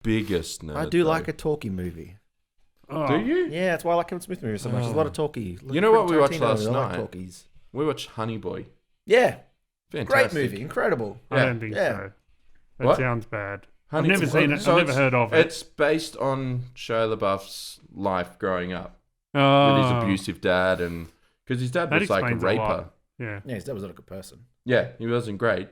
biggest nerd. I do though. like a talkie movie. Oh. Do you? Yeah, that's why I like Kevin Smith movies so much. There's a lot of talkie. You know what we watched last I like night? talkies. We watched Honey Boy. Yeah, Fantastic. great movie, incredible. I don't think so. That What? sounds bad. Honey I've never seen it. So I've never heard of it. It's based on Shia LaBeouf's life growing up Oh. with his abusive dad, and because his dad That was like a explains a raper. lot. Yeah. Yeah, that was not a good person. Yeah, he wasn't great. It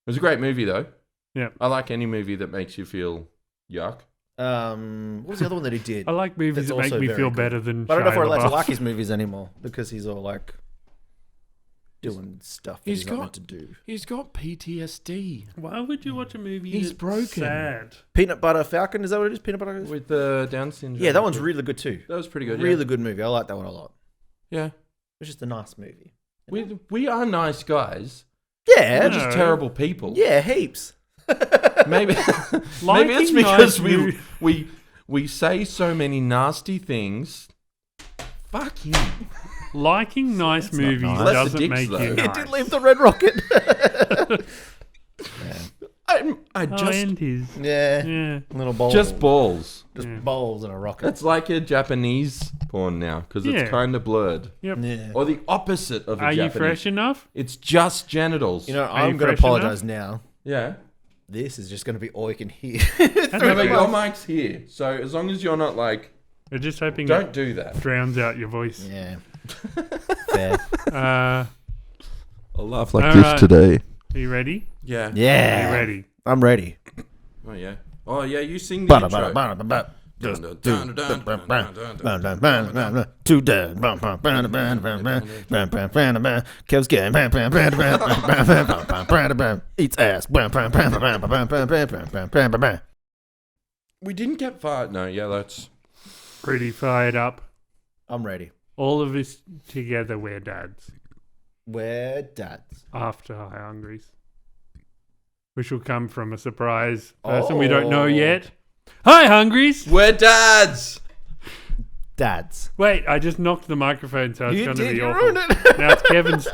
was a great movie though. Yeah. I like any movie that makes you feel yuck. What was the other one that he did? I like movies That's that make also me very feel good. better than But I don't know if we're Shia allowed to LaBeouf. like his movies anymore because he's all like doing stuff that He's he's not got- meant to do. He's got PTSD Why would you watch a movie He's that's broken. sad? Peanut Butter Falcon, is that what it is? Peanut Butter? with the Down syndrome. Yeah, that one's really good too. That was pretty good. Really good movie. I like that one a lot. Yeah. It's just a nice movie. We are nice guys. Yeah, We're just terrible people. yeah, heaps. Maybe maybe it's Liking because nice we say so many nasty things. Fuck you. Liking nice not movies nice. Less the doesn't dicks, make though. you It nice. It did leave the Red Rocket. I Oh, just and his. yeah, Yeah. little balls. just balls. Just Yeah. balls and a rocket. It's like a Japanese porn now because Yeah. it's kind of blurred. Yep. Yeah. Or the opposite of a Are you Japanese. fresh enough? It's just genitals. You know, Are you I'm going fresh to apologize now. Yeah. This is just going to be all you can hear. That's No, but okay. your mic's here, so as long as you're not like, We're just hoping don't it do that. drowns out your voice. Yeah. Fair. I'll laugh like this Alright. today. Are you ready? Yeah. Are you Yeah. ready? I'm ready. Oh yeah. Oh yeah. You sing the Bada, intro. bada, bada, bada. Dun, Just dun, do. dun, dun, dun, dun, dun, dun. Bam, bam, bam, bam, bam. Too dead. Bam, bam, bam, bam, bam, bam, bam, bam, bam, bam. Kev's getting bam, bam, bam, bam, bam, bam, bam, bam, bam, bam. Eats ass. Bam, bam, bam, bam, bam, bam, bam, bam, bam, bam, bam, bam. We didn't get far. No. Yeah. Let's. Pretty fired up. I'm ready. All of us together, we're dads. We're dads. After High Hungries. Which will come from a surprise person we don't know Oh. yet. Hi, Hungries! We're dads. Dads. Wait, I just knocked the microphone, so it's You going to did. be You awful. ruined it. Now it's Kevin's.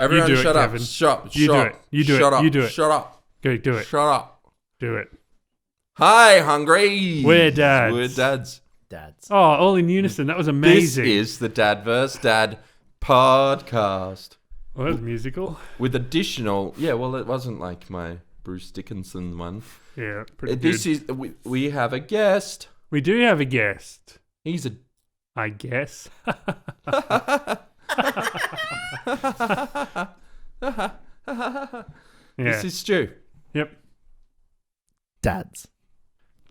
Everyone, do it, shut up. Kevin. Shut. You do shut. it. You do it. Shut up. You do it. Shut up. Go, do it. Shut up. Do it. Hi, hungry. We're dads. We're dads. Dads. Oh, all in unison. That was amazing. This is the Dadverse Dad podcast Well, that was musical. with additional. Yeah, well, it wasn't like my Bruce Dickinson one. Yeah, pretty This good. is we have a guest. We do have a guest, He's a. I guess. Yeah. This is Stu. Yep. Dads.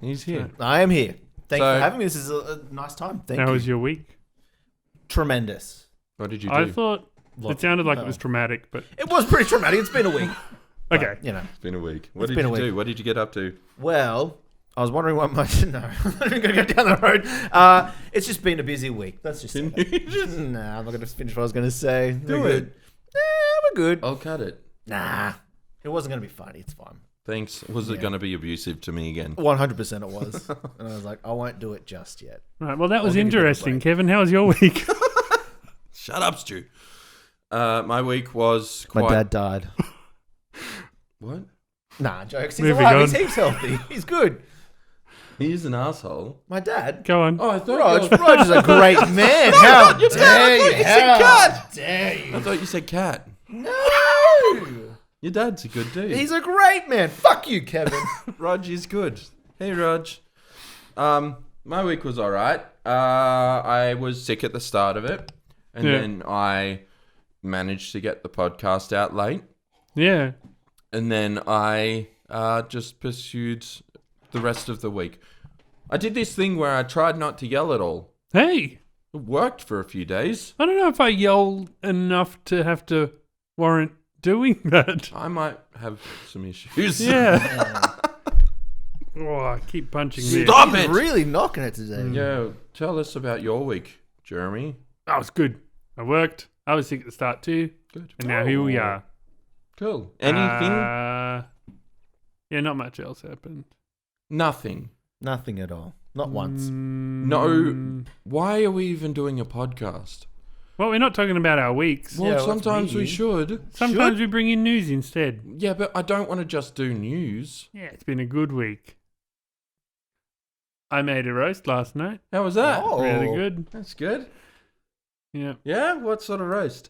He's here. I am here. Thank you So- for having me. This is a nice time. Thank How you. was your week? Tremendous. What did you do? I thought it sounded like it was Oh. traumatic, but It was pretty traumatic. It's been a week. okay. But, you know. It's been a week. What It's did been you a do? week. What did you get up to? Well, I was wondering what my... No, I'm not even going to go down the road. It's just been a busy week. Let's just say that. Nah, I'm not going to finish what I was going to say. Do We're it. good. Nah, we're good. I'll cut it. Nah. It wasn't going to be funny. It's fine. Thanks. Was it Yeah. going to be abusive to me again? 100% it was. And I was like, I won't do it just yet. Right. Well, that was give you a bit of a interesting, break. Kevin. How was your week? Shut up, Stu. My week was quite. My dad died. What? Nah, jokes. He's Moving alive. on. He's heaps healthy. He's good. He's an asshole. My dad. Go on. Oh, I thought. Rog is a great man. How you said- I dare thought you? you said How cat. dare I you? thought you said cat. No. Your dad's a good dude. He's a great man. Fuck you, Kevin. Rog is good. Hey, Rog. My week was all right. I was sick at the start of it, and Yeah. then I managed to get the podcast out late, Yeah. and then I just pursued the rest of the week. I did this thing where I tried not to yell at all. Hey, It worked for a few days. I don't know if I yelled enough to have to warrant doing that. I might have some issues. Yeah. Oh, I keep punching this. Stop He's it! really knocking it today. Yeah, tell us about your week, Jeremy. That was good. I worked. I was sick at the start too. Good. And now here we are. Cool. Anything? Yeah, not much else happened. Nothing. Nothing at all. Not once. No. Why are we even doing a podcast? Well, we're not talking about our weeks. Well, Yeah, sometimes we me. should. Sometimes we bring in news instead. Yeah, but I don't want to just do news. Yeah, it's been a good week. I made a roast last night. How was that? Oh. Really good. That's good. Yeah. Yeah? What sort of roast?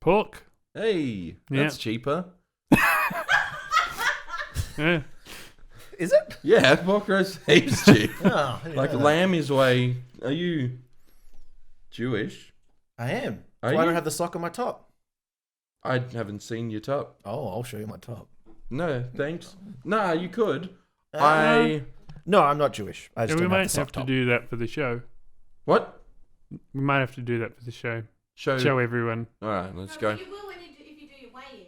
Pork. Hey, that's cheaper. Yeah. Is it? Yeah, pork roast heaps cheap. Oh, I didn't Like know that. lamb is way. Are you Jewish? I am. Are So I you? don't have the sock on my top. I haven't seen your top. Oh, I'll show you my top. No, thanks. Nah, you could. No, I'm not Jewish. I just we don't might have the sock have to top. do that for the show. What? We might have to do that for the show. Show. Show everyone. All right, let's No, go. but you will if you do your weigh-in.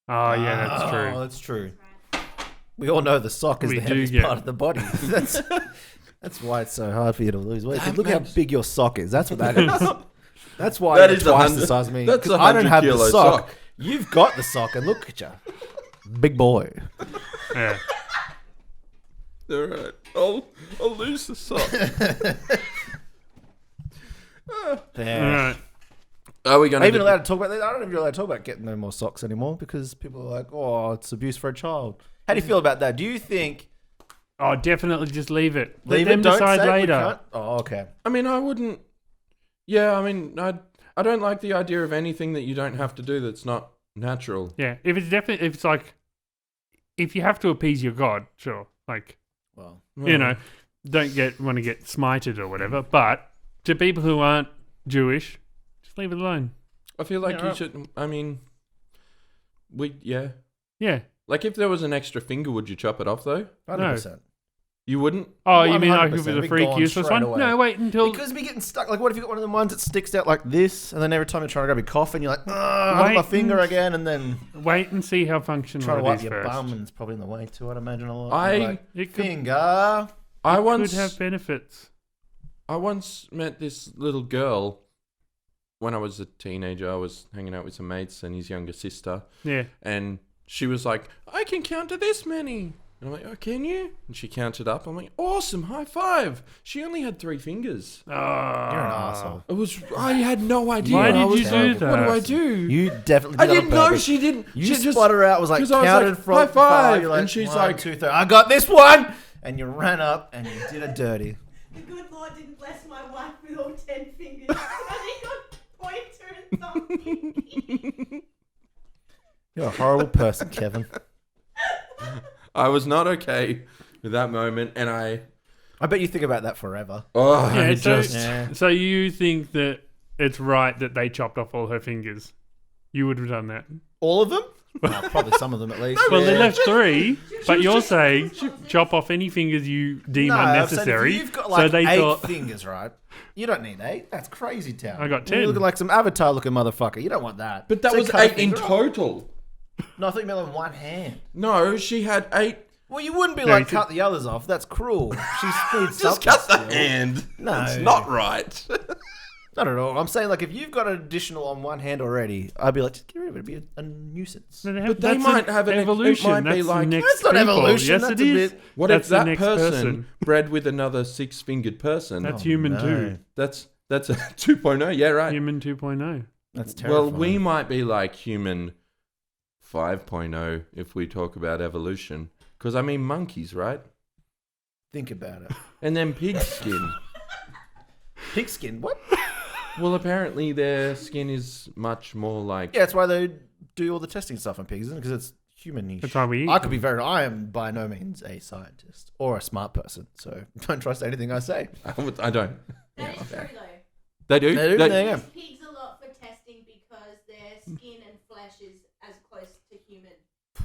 Oh, yeah, that's Oh, true. that's true. Right. We all know the sock is We the do heaviest get- part of the body. That's why it's so hard for you to lose weight. 'Cause That look how makes- big your sock is. That's what that is. That's why That you're is a twice 100 the size of me. that's 'Cause a I don't have the 100 sock. sock. You've got the sock, and look at you, big boy. Yeah. All right, I'll lose the sock. All Yeah. right. Are we gonna? Are you even allowed to talk about that? I don't even allowed to talk about getting no more socks anymore because people are like, "Oh, it's abuse for a child." How do you feel about that? Do you think Oh, definitely just leave it. Let leave them it? Don't decide say we later. can't? Oh, okay. I mean, I wouldn't. Yeah, I mean, I don't like the idea of anything that you don't have to do that's not natural. Yeah. If it's like, if you have to appease your God, sure. Like, Well, you know, don't want to get smited or whatever. But to people who aren't Jewish, just leave it alone. I feel like Yeah, you right. should. I mean, yeah. Yeah. Like, if there was an extra finger, would you chop it off though? 100%. You wouldn't. Oh, you mean like 100%. if it's a Be freak gone useless straight one? away. No, wait until. Because we getting stuck. Like, what if you got one of them ones that sticks out like this, and then every time you're trying to grab your coffin, you're like, I have my Wait finger and- again, and then Wait and see how functional try to it wipe is your first. bum, and it's probably in the way too. I'd imagine a lot. I- You're like, It could, finger. I could once have benefits. I once met this little girl when I was a teenager. I was hanging out with some mates and his younger sister, Yeah. and she was like, "I can count to this many." And I'm like, "Oh, can you?" And she counted up. I'm like, "Awesome, high five." She only had 3 fingers. You're an asshole. I had no idea. Why I did was you do like, that? What do I do? You definitely. I did that on didn't know purpose. she didn't. You she just sputtered out. Was like 'cause I was counted like, from high five, You're and she's 1, like, 2, 3. I got this one, and you ran up and you did it dirty. The good Lord didn't bless my wife with all 10 fingers. I got pointer and thumb. You're a horrible person, Kevin. I was not okay with that moment, and I bet you think about that forever. Yeah, Yeah. So you think that it's right that they chopped off all her fingers? You would have done that. All of them? Well, probably some of them at least. Well, yeah. they left 3, but you're saying chop off any fingers you deem No, I'm saying unnecessary. if you've got like so they 8 thought, fingers, right? You don't need 8. That's crazy town. I got You 10. look like some Avatar-looking motherfucker. You don't want that. but that So was cut a 8 in finger off. total. No, I think you meant on one hand. No, she had 8. Well, you wouldn't be No, like, you cut the others off. That's cruel. She needs Just something cut the still. hand. No. It's not right. Not at all. I'm saying, like, if you've got an additional on one hand already, I'd be like, just get rid of it. It'd be a nuisance. But But they might have an evolution. it might be That's like- next That's not people. evolution, Yes, that's it a is. bit- What That's if the that next person bred with another 6-fingered person? That's Oh, human no. too. That's a 2.0. Yeah, right. Human 2.0. That's terrifying. Well, we might be like human 5.0 if we talk about evolution. Because, I mean, monkeys, right? Think about it. And then pig skin. Pigskin, what? Well, apparently their skin is much more like... Yeah, that's why they do all the testing stuff on pigs, isn't it? Because it's human-ish. That's why we eat I could them. be I am by no means a scientist or a smart person, so don't trust anything I say. I don't. That is true though. They do? There you go. Pigs a lot for testing because their skin and flesh is as close to human.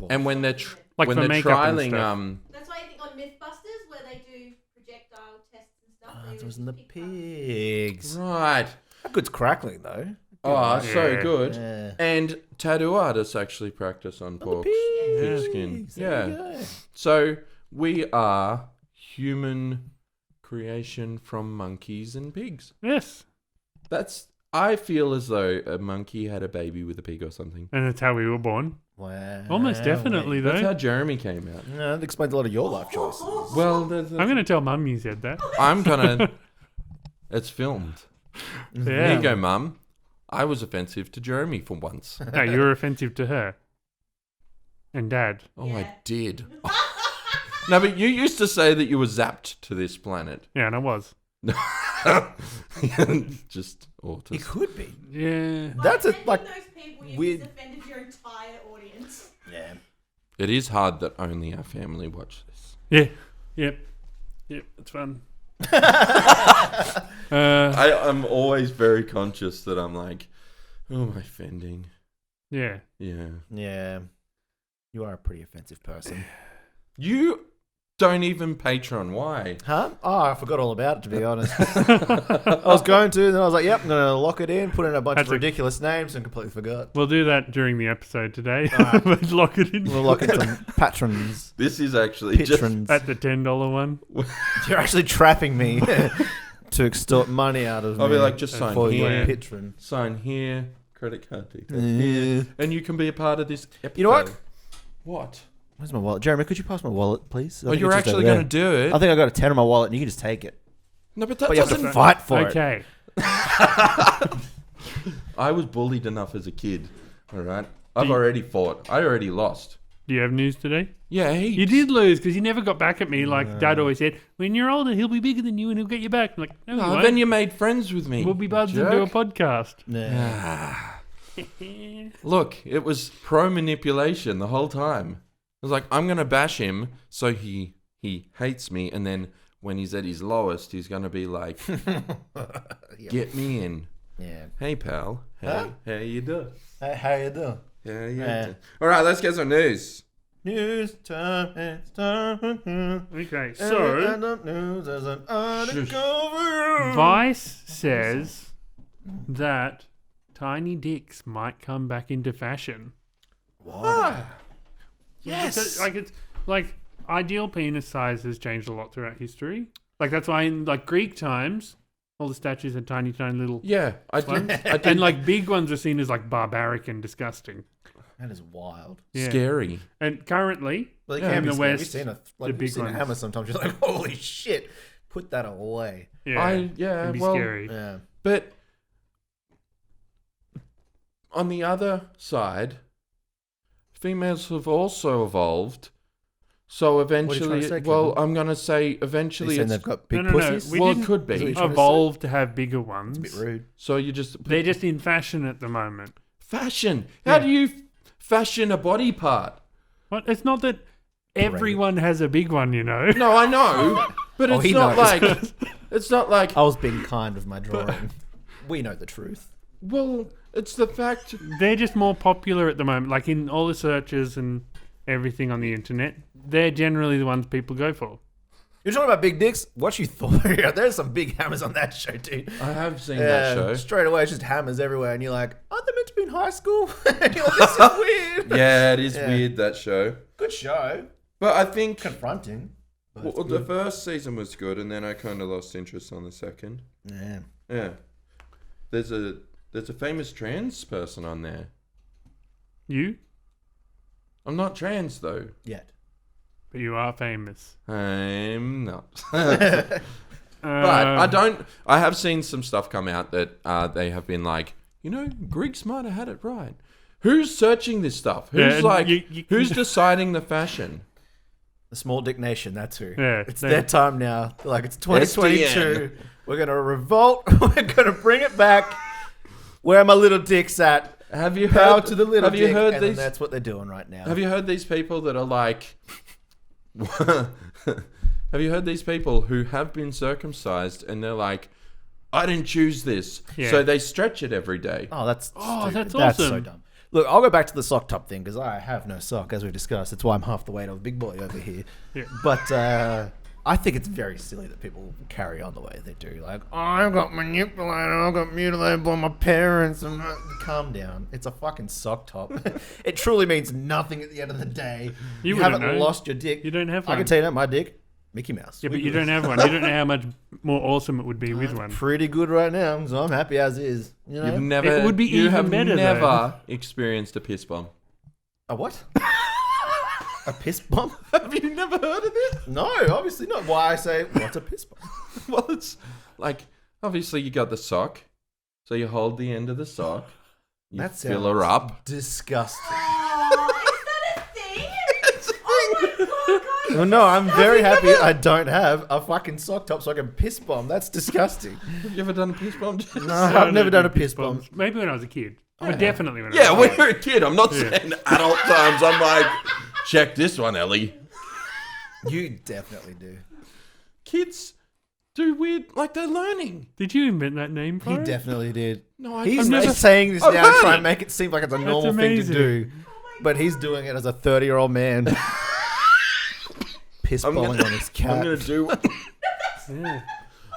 And when they're, Like when for they're makeup and trialing... stuff. That's why I think on Mythbusters where they do projectile tests and stuff. Oh, they it use was in the pig parts. pigs. Right. How good's crackling, though? Oh, so Yeah. good. Yeah. And tattoo artists actually practice on pork Yeah. skin. There you Yeah. go. So we are human creation from monkeys and pigs. Yes. That's. I feel as though a monkey had a baby with a pig or something. And that's how we were born. Wow. Almost definitely, That's though. how Jeremy came out. No, that explains a lot of your life choices. Well, I'm going to tell Mum you said that. I'm gonna. It's filmed. Yeah. There you go, Mum. I was offensive to Jeremy for once. No, you were offensive to her. And Dad. Oh, I Yeah. did. No, but you used to say that you were zapped to this planet. Yeah, and I was. Just He autism. could be. Yeah. That's a, Offending like, those people, you've weird- just offended your entire audience. Yeah. It is hard that only our family watch this. Yeah. Yep. Yep. It's fun. I'm always very conscious that I'm like, who am I offending? Yeah. Yeah. Yeah. You are a pretty offensive person. You don't even Patreon. Why? Huh? Oh, I forgot all about it, to be honest. I was going to, then I was like, yep, I'm going to lock it in, put in a bunch That's of ridiculous names, and completely forgot. We'll do that during the episode today. Alright. Let's lock it in. We'll lock in some patrons. This is actually just... Patrons. At the $10 one. You're actually trapping me to extort money out of I'll me. be like, just sign for your here, patron. sign here, credit card details Yeah. here, and you can be a part of this episode. You know what? What? Where's my wallet? Jeremy, could you pass my wallet, please? I Oh, think you're it's just actually over going to there. do it? I think I got a 10 in my wallet, and you can just take it. No, but that But you have doesn't... to fight for it. Okay. I was bullied enough as a kid, all right? I've you- already fought. I already lost. Do you have news today? Yeah, heaps. You did lose because you never got back at me. Like Dad always said, when you're older, he'll be bigger than you and he'll get you back. I'm like, no, he Oh, won't. then you made friends with me. We'll be buds jerk. and do a podcast. Yeah. Look, it was pro manipulation the whole time. I was like, I'm gonna bash him so he hates me, and then when he's at his lowest, he's gonna be like, get me in. Yeah. Hey pal, Huh? how you doing? Hey, how you doing? How you Yeah. doing? All right, let's get some news. News time, it's time. Okay, So, so news as an undercover. Vice says that tiny dicks might come back into fashion. What? Yes. It's like ideal penis size has changed a lot throughout history. Like that's why in like Greek times, all the statues had tiny little. Yeah, I did. And like big ones are seen as like barbaric and disgusting. That is wild. Yeah. Scary. And currently, Well, it Yeah, can in be the scary. West, We've seen a, the like, big we've seen a ones. hammer sometimes. You're like, holy shit, put that away. yeah, Yeah, can be well, scary. Yeah. but on the other side, females have also evolved. So eventually, say, well, Kevin? I'm gonna say Are eventually you saying it's they've got big No, pussies? we well, it didn't could Is that what be. you're trying to Evolved to have bigger ones. It's a bit rude. So you just They're just in fashion at the moment. fashion. How Yeah. do you fashion a body part? What? It's not that everyone has a big one, you know. No, I know, but Oh, it's he not knows. like it's not like. I was being kind with my drawing. We know the truth. Well, it's the fact. They're just more popular at the moment. Like in all the searches and everything on the internet, they're generally the ones people go for. You're talking about big dicks? What you thought? There's some big hammers on that show, dude. I have seen that show. Straight away, it's just hammers everywhere, and you're like, aren't they meant to be in high school? And you're like, this is weird. Yeah, it is Yeah. weird, that show. Good show. But I think Confronting. but it's well, the good. first season was good, and then I kind of lost interest on the second. Yeah. Yeah, there's a famous trans person on there. You? I'm not trans though. Yet. But you are famous. I'm not. But I don't. I have seen some stuff come out that they have been like, Greeks might have had it right. Who's searching this stuff? Who's and like, you- who's deciding the fashion? The Small Dick Nation, that's who. Yeah, It's they- their time now. They're like, it's 2022. SDN. We're going to revolt. We're going to bring it back. Where are my little dicks at? Have you Power heard? to the little have dick. you heard and then these? that's what they're doing right now. Have you heard these people that are like? Have you heard these people who have been circumcised and they're like, I didn't choose this, Yeah. so they stretch it every day. Oh, that's stupid. that's That's so awesome. dumb. Look, I'll go back to the sock top thing because I have no sock, as we've discussed. That's why I'm half the weight of a big boy over here. Yeah. But I think it's very silly that people carry on the way they do. Like, oh, I got manipulated, I got mutilated by my parents. And calm down. It's a fucking sock top. It truly means nothing at the end of the day. You wouldn't haven't know. lost your dick. You don't have I one. can tell you that my dick, Mickey Mouse. Yeah, but you don't have one. You don't know how much more awesome it would be with one. Pretty good right now, so I'm happy as is. You know? You've never. It would be you even have better, never though. experienced a piss bomb. A what? A piss bomb? Have you never heard of this? No, obviously not. Why I say, what's a piss bomb? Well, it's like obviously you got the sock, so you hold the end of the sock, you That fill sounds her up. disgusting. Oh, is that a thing? Oh my god, Well, no, I'm very happy I don't have a fucking sock top so I can piss bomb. That's disgusting. Have you ever done a piss bomb? No, I've never done a piss bomb. Maybe when I was a kid. But definitely when I Yeah, was when you're a kid. I'm not saying adult times. I'm like, check this one, Ellie. You definitely do. Kids do weird, like they're learning. Did you invent that name for He it? definitely did. No, He's never- saying this I've now to heard try it. and make it seem like it's a normal thing to amazing. do. But he's doing it as a 30-year-old man. Piss balling on his cat. I'm gonna do. Yeah.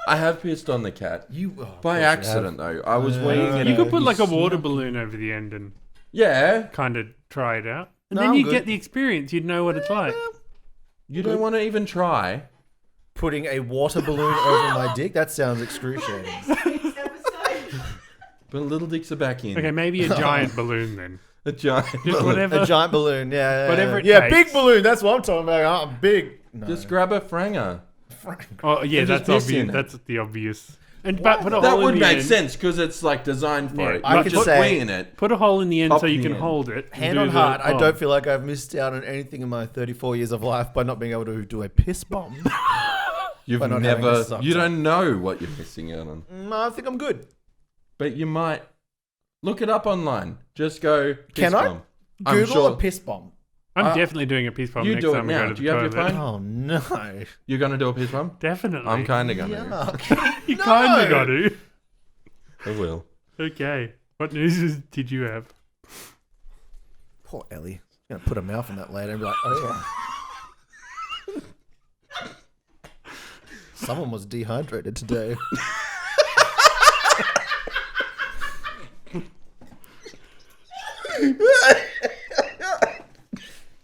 I have pissed on the cat You by of course you accident though. I was weighing it. You could put he like a water snuck- balloon over the end and Yeah, kind of try it out. And No, then I'm you good. get the experience. You'd know what it's like. you don't want to even try. Putting a water balloon over my dick? That sounds excruciating. Next week's episode. But little dicks are back in. Okay, maybe a giant balloon then. A giant. Just balloon. whatever. A giant balloon, yeah. Whatever it yeah, takes. big balloon. That's what I'm talking about. Big. No. Just grab a franger. Oh yeah, And just that's piss in obvious. it. That's the obvious. And but put a That hole would in the make end. sense because it's like designed for Yeah, it. I Not could just say- weighing it. Put a hole in the end Up so you the can end. hold it. and Hand do on the heart, I bomb. don't feel like I've missed out on anything in my 34 years of life by not being able to do a piss bomb. You've By not having never. a sock You top. don't know what you're missing out on. No, I think I'm good. But you might look it up online. Just go. Piss Can I? bomb. I'm Google sure a piss bomb. I'm definitely doing a piece bomb you next do it time we now. go to Do the you have your toilet. phone? Oh no. You're gonna do a piss bomb? Definitely. I'm kind of gonna. Yuck. You No. kind of got to. I will. Okay. What news did you have? Poor Ellie. Gonna put a mouth on that later and be like, oh yeah. Someone was dehydrated today.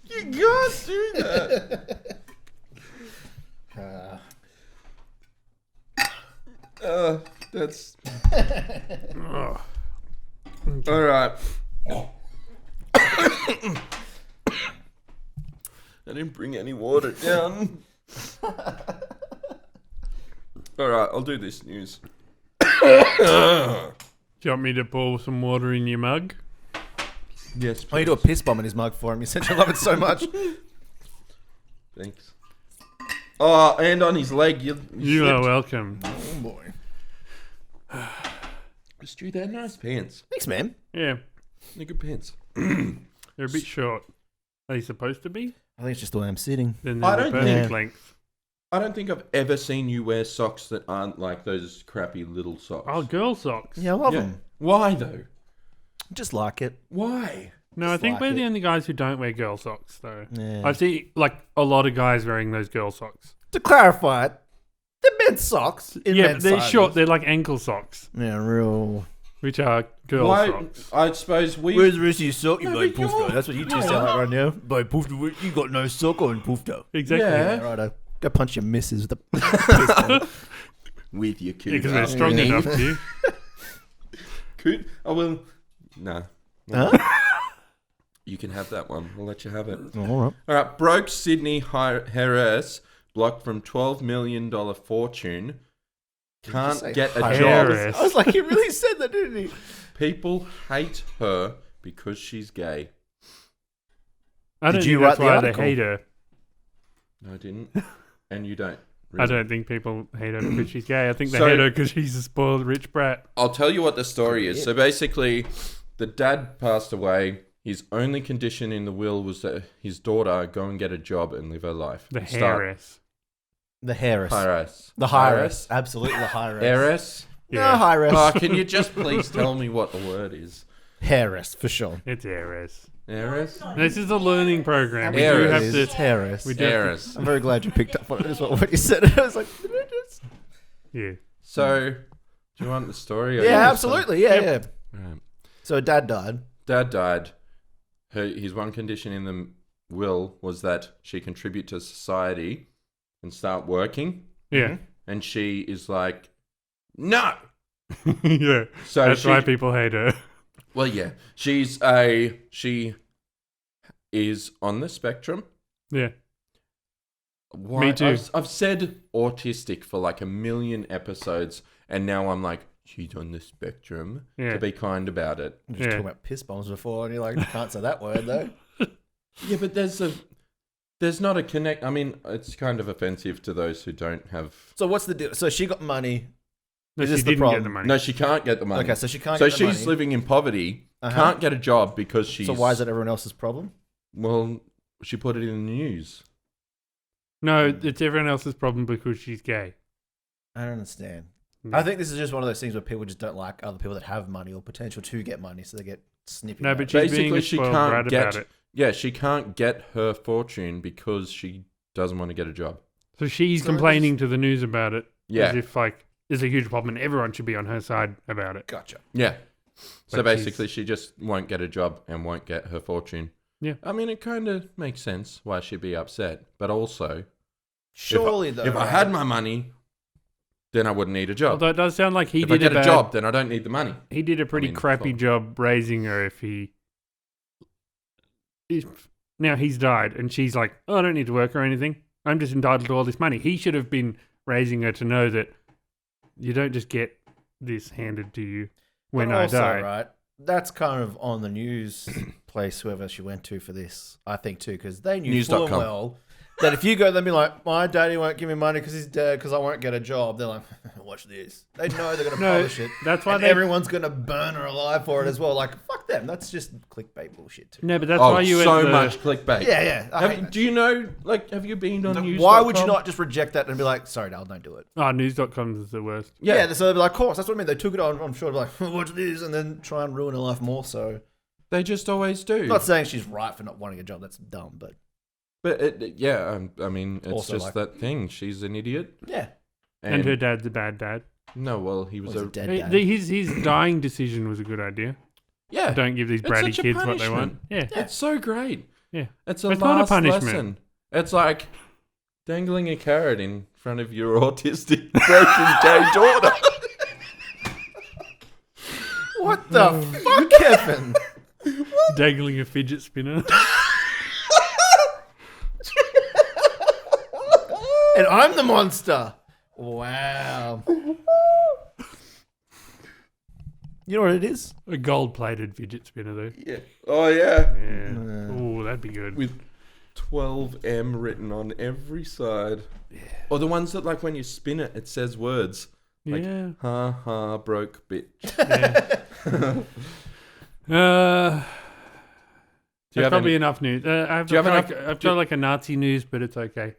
You can't do that. That's Oh. all right. I didn't bring any water down. All right, I'll do this news. Do you want me to pour some water in your mug? Yes, Oh, you do a piss bomb in his mug for him. You said you love it so much. thanks. Oh, and on his leg, you You are slipped. welcome. Oh boy. Stu, they're nice pants. Thanks, man. Yeah. They're good pants. They're a bit short. Are they supposed to be? I think it's just the way I'm sitting. Then I they're the don't perfect think- length. I don't think I've ever seen you wear socks that aren't like those crappy little socks. Oh, girl socks. Yeah, I love Yeah. them. Why though? Just like it. Why? No, I Just think like we're it. the only guys who don't wear girl socks, though. Yeah. I see, like, a lot of guys wearing those girl socks. To clarify it, they're men's socks. In Yeah, but men's they're sizes. short. They're like ankle socks, Yeah, real. which are girl Why? socks. I suppose we. Where's the rest of your sock, you No, bloke but you're- poofto? That's what you two sound like right now. Bloke poofto, you got no sock on poofto. Exactly. Yeah. Yeah, righto. Go punch your missus with the piss bomb. With your kid. Because they're strong enough to. Could I will. Nah. Huh? You can have that one. We'll let you have it. All right. All right. Broke Sydney heiress blocked from $12 million fortune. Can't say get a heiress? job. Heiress. I was like, he really said that, didn't he? People hate her because she's gay. I don't Did you think that's write the why article? they hate her. No, I didn't. And you don't. I really. don't think people hate her because she's gay. I think they So- hate her because she's a spoiled rich brat. I'll tell you what the story is. So basically, the dad passed away. His only condition in the will was that his daughter go and get a job and live her life. The And start- heiress. The Harris. Heiress. The Heiress. Absolutely the Heiress. Heiress. Yeah, No, Heiress. Oh, can you just please tell me what the word is? Harris, for sure. it's heiress. Heiress? This is a learning program. We do Heiress. have It to. is Harris. We do have to- Heiress. I'm very glad you picked up on it as well when you said it. I was like, did I just... Yeah. So, do you want the story? or you Yeah, want absolutely. Yeah, yeah. some? Right. So dad died. Dad died. His one condition in the will was that she contribute to society and start working. Yeah. And she is like, no. Yeah. So That's she, why people hate her. well, yeah, she is on the spectrum. Yeah. Why? Me too. I've said autistic for like a million episodes, and now I'm like, she's on the spectrum. Yeah. To be kind about it. We were just Yeah. talking about piss bombs before, and you're like, you can't say that word though. Yeah, but there's there's not a connect. I mean, it's kind of offensive to those who don't have. So what's the deal? So she got money. No, Is she this the didn't problem? get the money. No, she can't get the money. Okay, so she can't So get the she's money. living in poverty, Uh-huh. can't get a job because she's. So why is that everyone else's problem? Well, she put it in the news. No, it's everyone else's problem because she's gay. I don't understand. No. I think this is just one of those things where people just don't like other people that have money or potential to get money, so they get snippy. No, about but it. she's Basically, being a she spoiled can't brat get- about it. Yeah, she can't get her fortune because she doesn't want to get a job. So she's So complaining to the news about it. Yeah. As if, like, there's a huge problem and everyone should be on her side about it. Gotcha. Yeah. So But she's- basically, she just won't get a job and won't get her fortune. Yeah. I mean, it kind of makes sense why she'd be upset. But also, Surely, though. if I had my money, then I wouldn't need a job. Although it does sound like he if I did get a job, then I don't need the money. He did a pretty mean, crappy well- job raising her if now he's died and she's like, oh, I don't need to work or anything. I'm just entitled to all this money. He should have been raising her to know that you don't just get this handed to you when But I also, die. right? That's kind of on the news place, whoever she went to for this, I think, too, because they knew full and News.com. well that if you go, they'll be like, my daddy won't give me money because he's dead because I won't get a job. They're like, watch this. They know they're going to No, publish it. that's why And they. everyone's going to burn her alive for it as well. Like, fuck them. That's just clickbait bullshit, too. No, but that's Oh, why you so had the, much clickbait. Yeah, yeah. I hate that. Do you know, like, have you been on news.com? Why would you not just reject that and be like, sorry, Dale, don't do it? Oh, news.com is the worst. Yeah, so they'd be like, of course, that's what I mean. They took it on, I'm sure, like, watch this, and then try and ruin her life more. So, They just always do. I'm not saying she's right for not wanting a job. That's dumb, but But, I mean, it's Also, just like- that thing. She's an idiot. yeah. And her dad's a bad dad. No, well, he was Was a... a dead Hey, dad. His dying decision was a good idea. Yeah. Don't give these It's bratty such a kids what they want. punishment. Yeah. It's so great. Yeah. It's a It's not a last punishment. lesson. It's like dangling a carrot in front of your autistic, broken gay daughter. What the fuck, Kevin? Dangling a fidget spinner. And I'm the monster. Wow. You know what it is? A gold-plated fidget spinner, though. Yeah. Oh, yeah. Yeah. Oh, that'd be good. With 12M written on every side. Yeah. Or the ones that, like, when you spin it, it says words. Like, yeah. ha ha, broke bitch. Yeah. Do you have probably any- enough news. I've Do you have got like a Nazi news, but it's okay.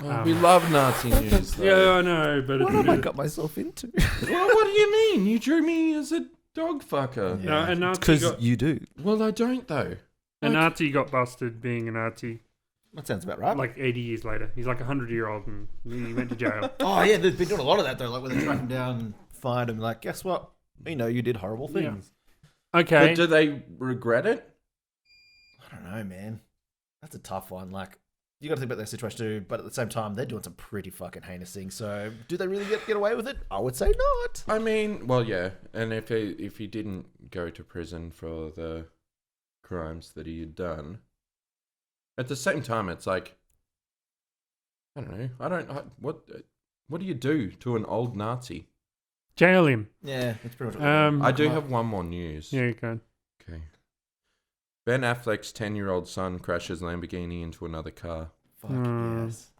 Oh, we love Nazi news, though. Yeah, I know, but What it's have I got myself into? Well, what do you mean? You drew me as a dog fucker. No, a Nazi Because got, you do. Well, I don't, though. a Nazi got busted being a Nazi That sounds about right. like 80 years later. He's like 100-year-old and he went to jail. Oh, yeah, they've been doing a lot of that, though. Like, when they track him down and find him, like, guess what? You know, you did horrible Yeah. things. Okay. But do they regret it? I don't know, man. That's a tough one. Like, you got to think about their situation too, but at the same time, they're doing some pretty fucking heinous things. So, do they really get away with it? I would say not. I mean, well, yeah. And if he didn't go to prison for the crimes that he had done, at the same time, it's like, I don't know. What do you do to an old Nazi? Jail him. Yeah, it's pretty much. I do have one more news. Yeah, you can. Okay. Ben Affleck's 10-year-old son crashes Lamborghini into another car. Fuck yes.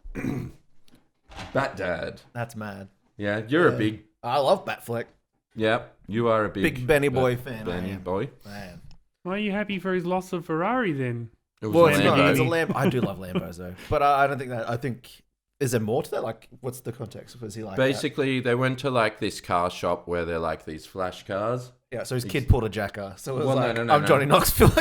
Bat dad. That's mad. Yeah, you're a Yeah. big. I love Batfleck. Yeah, you are a big Big Benny boy fan. Benny I am. boy. Man. Why are you happy for his loss of Ferrari then? It was Well, a it's not. Lambo. It's a Lamb. I do love Lambos though, but I don't think that. I think is there more to that? Like, what's the context? Was he like that? Basically, they went to like this car shop where they're like these flash cars. Yeah. So his kid pulled a jacker. So it was Well, no, like, no, no, I'm no. Johnny Knoxville.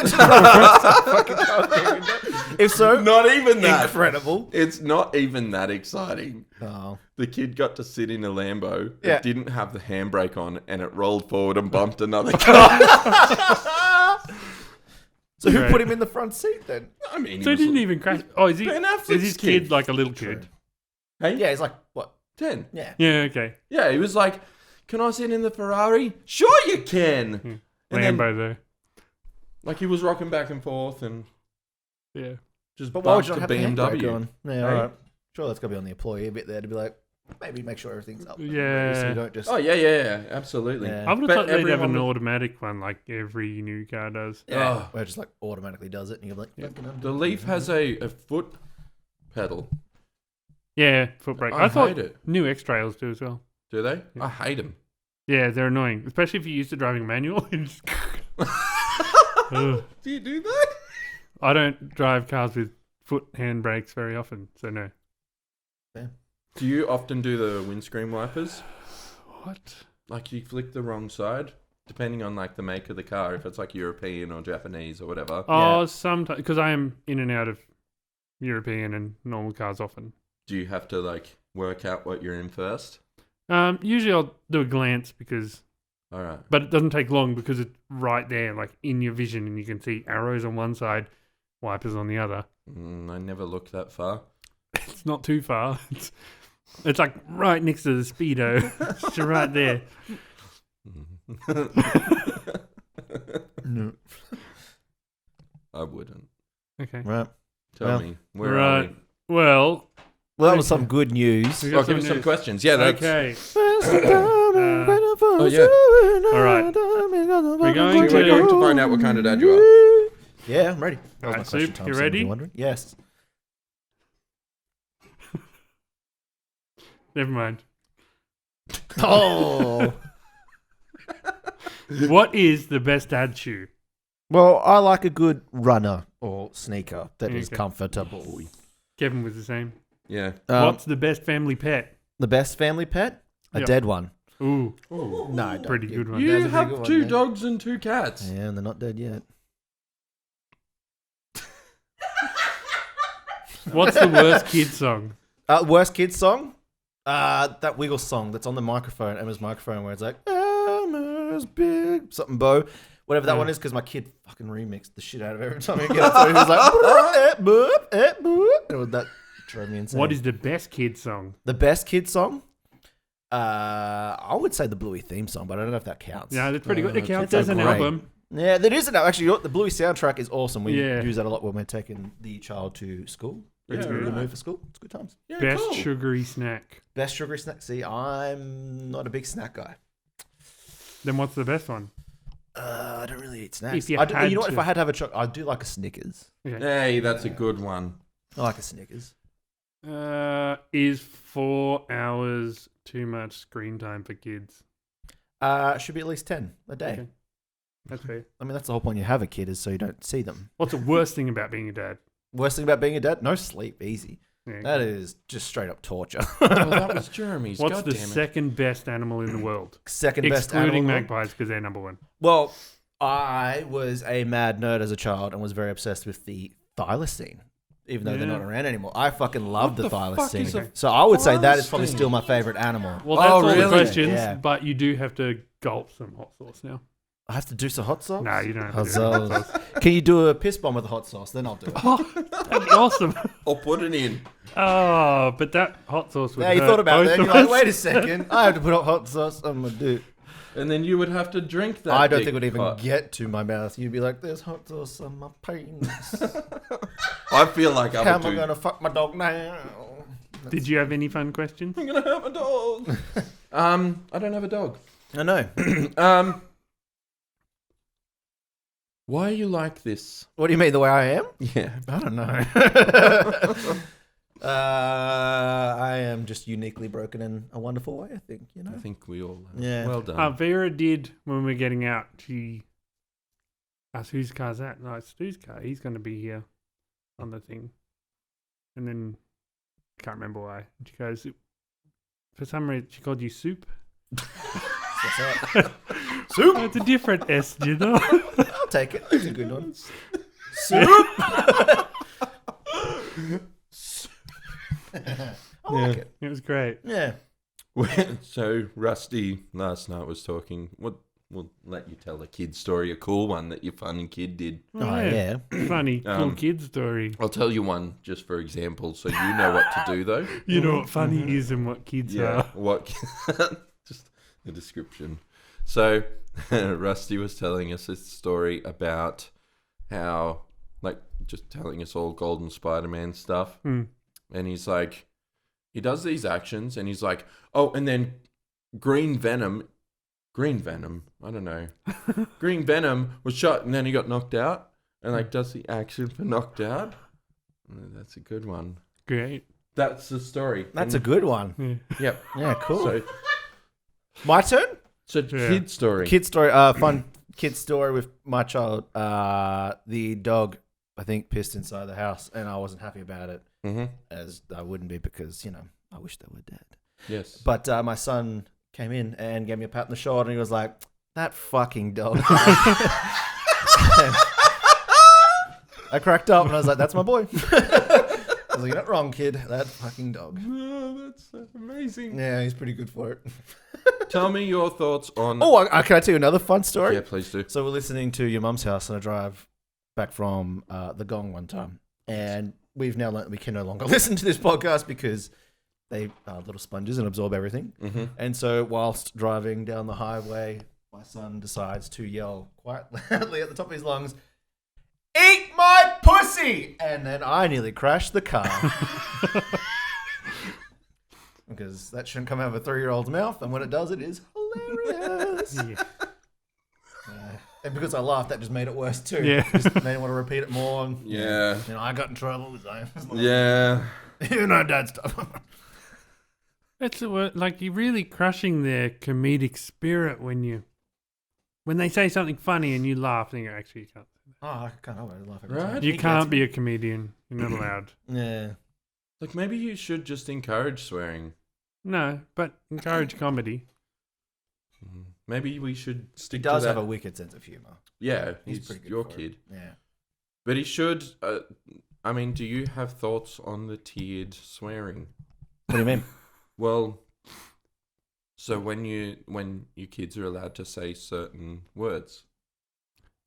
If so, Not even that. incredible. It's not even that exciting. Oh. The kid got to sit in a Lambo that Yeah. didn't have the handbrake on, and it rolled forward and bumped another car. So who Right. put him in the front seat then? I mean, So he didn't even crash. Oh, is he? Ben Affleck's Is his kid kid. like a little kid? Hey, Yeah, he's like what? 10. Yeah. Yeah, okay. Yeah, he was like, "Can I sit in the Ferrari?" Sure, you can. And then, Lambo though. like, he was rocking back and forth and Yeah. just But why would bumped you a not have the handbrake BMW. on? Yeah, Hey? all right. Sure, that's got to be on the employee a bit there to be like, maybe make sure everything's up. Yeah. So you don't just. Oh yeah, absolutely. Yeah. I would have But thought they'd have everyone an was- automatic one like every new car does. Yeah. Oh. Where it just like automatically does it, and you're like, Yeah. fucking The Leaf has a foot pedal. Yeah, foot brake. I I thought hate it. new X-Trails do as well. Do they? Yeah. I hate them. Yeah, they're annoying, especially if you're used to driving manual. Ugh. Do you do that? I don't drive cars with foot hand brakes very often, so no. Do you often do the windscreen wipers? What? Like you flick the wrong side, depending on like the make of the car. If it's like European or Japanese or whatever. Oh, sometimes because I am in and out of European and normal cars often. Do you have to like work out what you're in first? Usually I'll do a glance All right. but it doesn't take long because it's right there, like in your vision, and you can see arrows on one side, wipers on the other. I never look that far. It's not too far. It's like right next to the speedo. It's right there. No. I wouldn't. Okay. Right. Tell Well, me, where are we? Well, Well, that was some good news. We Oh, got give us some news. questions. Yeah, that's... Okay. Oh, yeah. All right. We're going We're going to find out what kind of dad you are. Yeah, I'm ready. That was Alright, my question, Soup, Tom, you so if ready? you're wondering. Yes. Never mind. Oh. What is the best dad shoe? Well, I like a good runner or sneaker that is Okay. comfortable. Kevin was the same. Yeah. What's the best family pet? the best family pet? A Yep. dead one. Ooh, Oh. No, I don't. pretty good one. You That's a pretty have good one, 2 yeah. dogs and 2 cats. Yeah, and they're not dead yet. What's the worst kid song? Worst kids song? That Wiggle song that's on the microphone, Emma's microphone, where it's like, Emma's big something bow. Whatever that Yeah. one is, because my kid fucking remixed the shit out of it every time he gets it. He was like, boop, boop. That drove me insane. What is the best kid song? the best kid song? I would say the Bluey theme song, but I don't know if that counts. Yeah, that's pretty good. It counts it's as an great. album. Yeah, that is an actually. You know what? The Bluey soundtrack is awesome. We Yeah. use that a lot when we're taking the child to school. Yeah, It's a good right. move for school. It's good times. Yeah, Best cool. sugary snack. Best sugary snack. See, I'm not a big snack guy. Then what's the best one? I don't really eat snacks. If you I do, had you know what? to. If I had to have a chocolate, I do like a Snickers. Okay. Hey, that's a good one. I like a Snickers. Is 4 hours too much screen time for kids? Should be at least 10 a day. Okay. That's fair. I mean, that's the whole point. You have a kid is so you don't see them. What's the worst thing about being a dad? Worst thing about being a dad? No sleep. Easy. Yeah. That is just straight up torture. Oh, that was Jeremy's. What's God the damn it. second best animal in the world? Second best animal. Excluding in the world? magpies because they're number one. Well, I was a mad nerd as a child and was very obsessed with the thylacine, even though they're Yeah. not around anymore. I fucking love What the the fuck is thylacine. a So I would say that is probably thylacine? still my favorite animal. Well, that's Oh, all the really? questions, Yeah. but you do have to gulp some hot sauce now. I have to do some hot sauce? No, you don't have Hot to do hot sauce. sauce. Can you do a piss bomb with a hot sauce? Then I'll do it. That'd be awesome. Or put it in. Oh, but that hot sauce would Yeah, you hurt thought about both that. of You're like, us. wait a second. I have to put hot sauce on my dude. And then you would have to drink that. I don't dick think it would even pot. get to my mouth. You'd be like, there's hot sauce on my penis. I feel like I How would am I do. going to fuck my dog now? Did you have any fun questions? I'm gonna have a dog. I don't have a dog. I know. Why are you like this? What do you mean, the way I am? Yeah. I don't know. I am just uniquely broken in a wonderful way, I think, you know? I think we all. Have. Yeah. Well done. Vera did, when we were getting out, she asked, whose car's that? No, it's Stu's car. He's going to be here on the thing. And then, I can't remember why. She goes, for some reason, she called you Soup. What's that? Oh, it's a different S, you know? I'll take it. It's a good one. Soup! I like it. It was great. Yeah. So Rusty last night was talking. We'll let you tell a kid story, a cool one that your funny kid did. Oh, yeah. Funny, cool kid story. I'll tell you one just for example, so you know what to do though. You know what funny is and what kids Yeah. are. What? Just the description. So Rusty was telling us a story about how, like, just telling us all Golden Spider-Man stuff, and he's like, he does these actions, and he's like, oh, and then Green Venom, I don't know, Green Venom was shot, and then he got knocked out, and like does the action for knocked out. That's a good one. Great. That's the story. That's a good one. Yeah. Yep. Yeah, cool. So My turn? it's a Yeah. kid story. Kid story. Fun kid story with my child. The dog, I think, pissed inside the house, and I wasn't happy about it, as I wouldn't be because, I wish they were dead. Yes. But my son came in and gave me a pat on the shoulder, and he was like, "That fucking dog." I cracked up, and I was like, "That's my boy." I was like, "You're not wrong, kid. That fucking dog." Oh, that's amazing. Yeah, he's pretty good for it. Tell me your thoughts on. Oh, can I tell you another fun story? Yeah, please do. So we're listening to your mum's house on a drive back from the Gong one time, and we've now learned we can no longer listen to this podcast because they are little sponges and absorb everything. Mm-hmm. And so whilst driving down the highway, my son decides to yell quite loudly at the top of his lungs, "Eat my pussy!" And then I nearly crashed the car. Because that shouldn't come out of a 3-year-old's mouth, and when it does, it is hilarious. Yeah. And because I laughed, that just made it worse too. Yeah. Just made me want to repeat it more. And, Yeah. I got in trouble. Yeah. Dad stuff. That's the word. Like, you're really crushing their comedic spirit when they say something funny and you laugh, and you go, actually, you can't. Oh, I can't help it. I laugh every Right. time. You He can't gets be a comedian. You're not allowed. me. Yeah. Like maybe you should just encourage swearing. No, but encourage comedy. Maybe we should He stick does to that. have a wicked sense of humor. Yeah, He's he's pretty good your for it. kid. Yeah. But he should. I mean, do you have thoughts on the tiered swearing? What do you mean? Well, so when your kids are allowed to say certain words,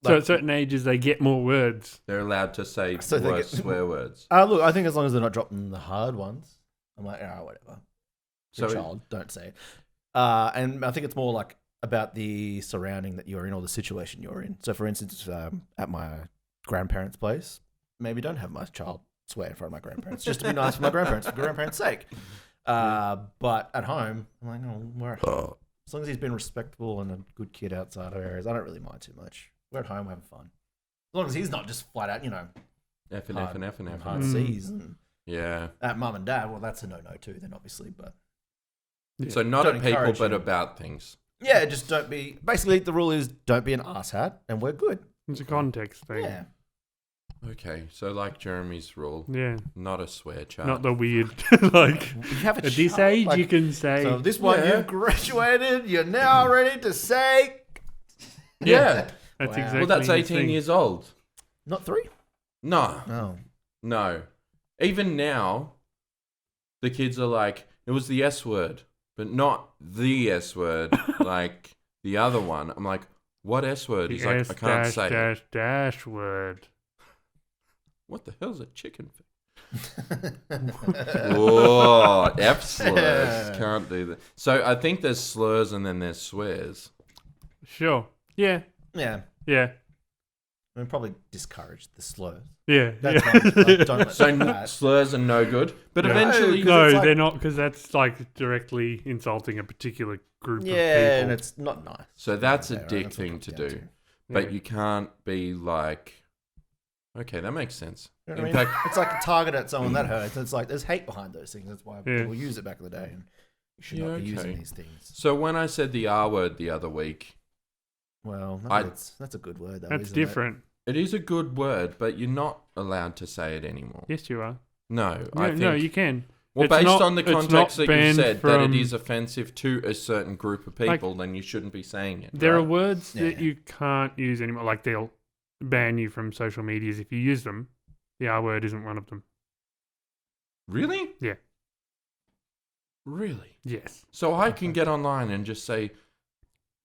So Like- at certain ages, they get more words. they're allowed to say So they worse get- swear words. Look, I think as long as they're not dropping the hard ones, I'm like, whatever. Your So child, don't say it. And I think it's more like about the surrounding that you're in or the situation you're in. So, for instance, at my grandparents' place, maybe don't have my child swear in front of my grandparents, just to be nice for my grandparents, for grandparents' sake. But at home, I'm like, as long as he's been respectful and a good kid outside of areas, I don't really mind too much. We're at home, we're having fun. As long as he's not just flat out, F and F and F and F. hard Mm. C's. And Yeah. at mum and dad, well, that's a no-no too, then obviously, but... Yeah. So not Don't at people, encourage but him. about things. Yeah, just don't be... Basically, the rule is don't be an asshat, and we're good. It's a context thing. Yeah. Okay, so like Jeremy's rule, Yeah. not a swear chart. Not the weird, like, You have a at this child, age, like- you can say. So this one, Yeah. you've graduated, you're now ready to say... Yeah. That's Wow. exactly Well, that's the 18 thing. years old. Not 3? No, No. no. Even now, the kids are like, it was the S word, but not the S word, like the other one. I'm like, what S word? He's like, I can't say it. dash dash word. What the hell's a chicken feet? Oh, F slurs. Can't do that. So I think there's slurs and then there's swears. Sure. Yeah. Yeah. Yeah. I mean, probably discourage the slurs. Yeah. That's yeah. fine. Like, don't let So that. slurs are no good. But No. eventually, No, No, it's like- they're not, because that's like directly insulting a particular group of people. Yeah, and it's not nice. so that's a Yeah, right, dick that's what it thing comes to down do. to. But Yeah. you can't be like, okay, that makes sense. You know In what I mean? fact, It's like a target at someone that hurts. It's like there's hate behind those things. That's why Yeah. people use it back in the day, and you should Yeah, not be okay. using these things. so when I said the R word the other week, Well, I- that's a good word. Though, That's isn't different. it is a good word, but you're not allowed to say it anymore. Yes, you are. No, I think. No, you can. Well, It's based not- on the it's not context that you banned said that it from- is offensive to a certain group of people, then you shouldn't be saying it. There are right? words that Yeah. you can't use anymore. Like, they'll ban you from social medias if you use them. The R word isn't one of them. Really? Yeah. Really? Yes. So I can get online and just say,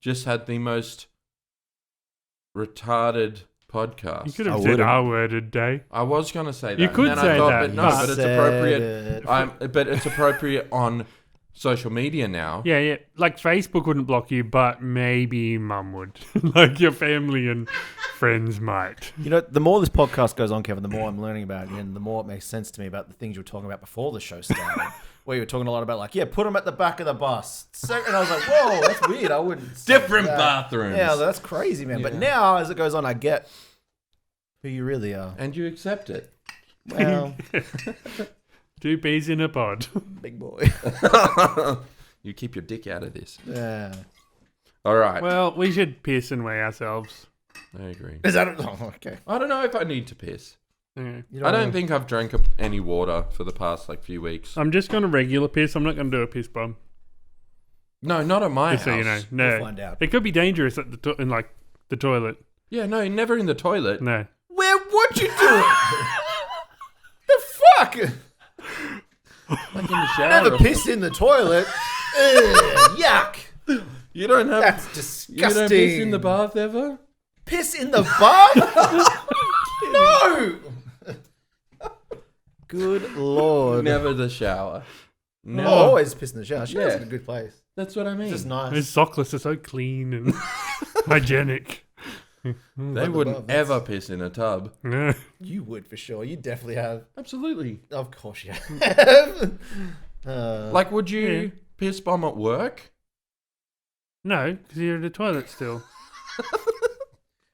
just had the most retarded podcast. You could I have said wouldn't. R word a day. I was going to say that. You could and then say I thought, that, but no, but- but it's Said appropriate. it. But it's appropriate on social media now. Yeah, yeah. Like, Facebook wouldn't block you, but maybe mum would. Like, your family and friends might. You know, the more this podcast goes on, Kevin, the more I'm learning about it, and the more it makes sense to me about the things you were talking about before the show started. Where you were talking a lot about, like, yeah, put them at the back of the bus. And I was like, whoa, that's weird. I wouldn't say Different that. bathrooms. Yeah, that's crazy, man. But Yeah. now, as it goes on, I get who you really are. And you accept it. Well, 2 peas in a pod. Big boy. You keep your dick out of this. Yeah. All right. Well, we should piss and weigh ourselves. I agree. Is that okay? I don't know if I need to piss. Yeah. You I don't think I've drank any water for the past few weeks. I'm just going to regular piss. I'm not going to do a piss bomb. No, not at my Just house. so you know. No. We'll find out. It could be dangerous at in the toilet. Yeah, no, never in the toilet. No. Where? What you doing? The fuck? Like in the shower. Never piss in the toilet. Ugh, yuck. You don't have. That's You disgusting. don't piss in the bath ever? Piss in the bath? No. Good lord. Never the shower. No, Never. always piss in the shower. Shower's Yeah. in a good place. That's what I mean. It's just nice. His sockless are so clean and hygienic. They wouldn't above, that's- ever piss in a tub. No. You would for sure. You definitely have. Absolutely. Of course you have. Like, would you Yeah. piss bomb at work? No, because you're in the toilet still.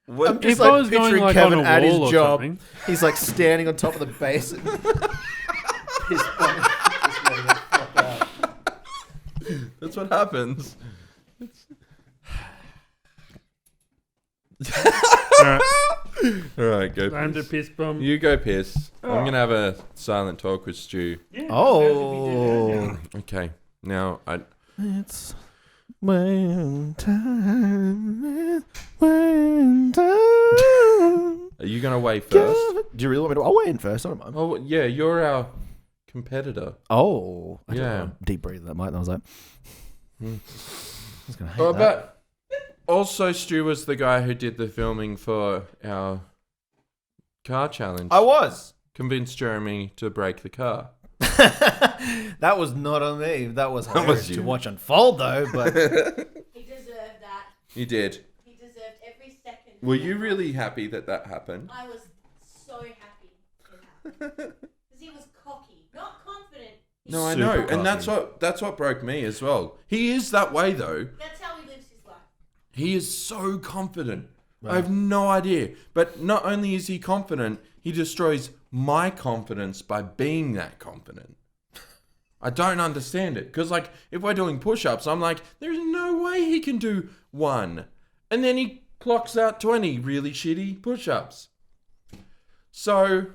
I'm If just I like was going picturing like Kevin on a at his wall or job. something. He's like standing on top of the basin. Piss bomb. Just letting it flop out. That's what happens. Alright, All right, go time to piss. piss bomb. You go piss. I'm going to have a silent talk with Stu. Yeah, Oh. Okay. Now, It's when time. When time. are you going to weigh first? Do you really want me to? I'll weigh in first. I don't mind. Oh, yeah, you're our competitor. Oh. I Yeah. Deep breathe that, mate. That was like. Hmm. I was going to hate Oh, that. but also, Stu was the guy who did the filming for our car challenge. I was. Convinced Jeremy to break the car. That was not on me. That was hilarious you. to watch unfold, though. But He deserved that. You did. He deserved every second. Were you really happy that happened? I was so happy it happened. Because he was cocky, not confident. He No, I Super know, and cocky. that's what broke me as well. He is that way though. That's how he lives his life. He is so confident. Right. I have no idea. But not only is he confident, he destroys my confidence by being that confident. I don't understand it. Because, like, if we're doing push-ups, I'm like, there's no way he can do 1. And then he clocks out 20 really shitty push-ups. So,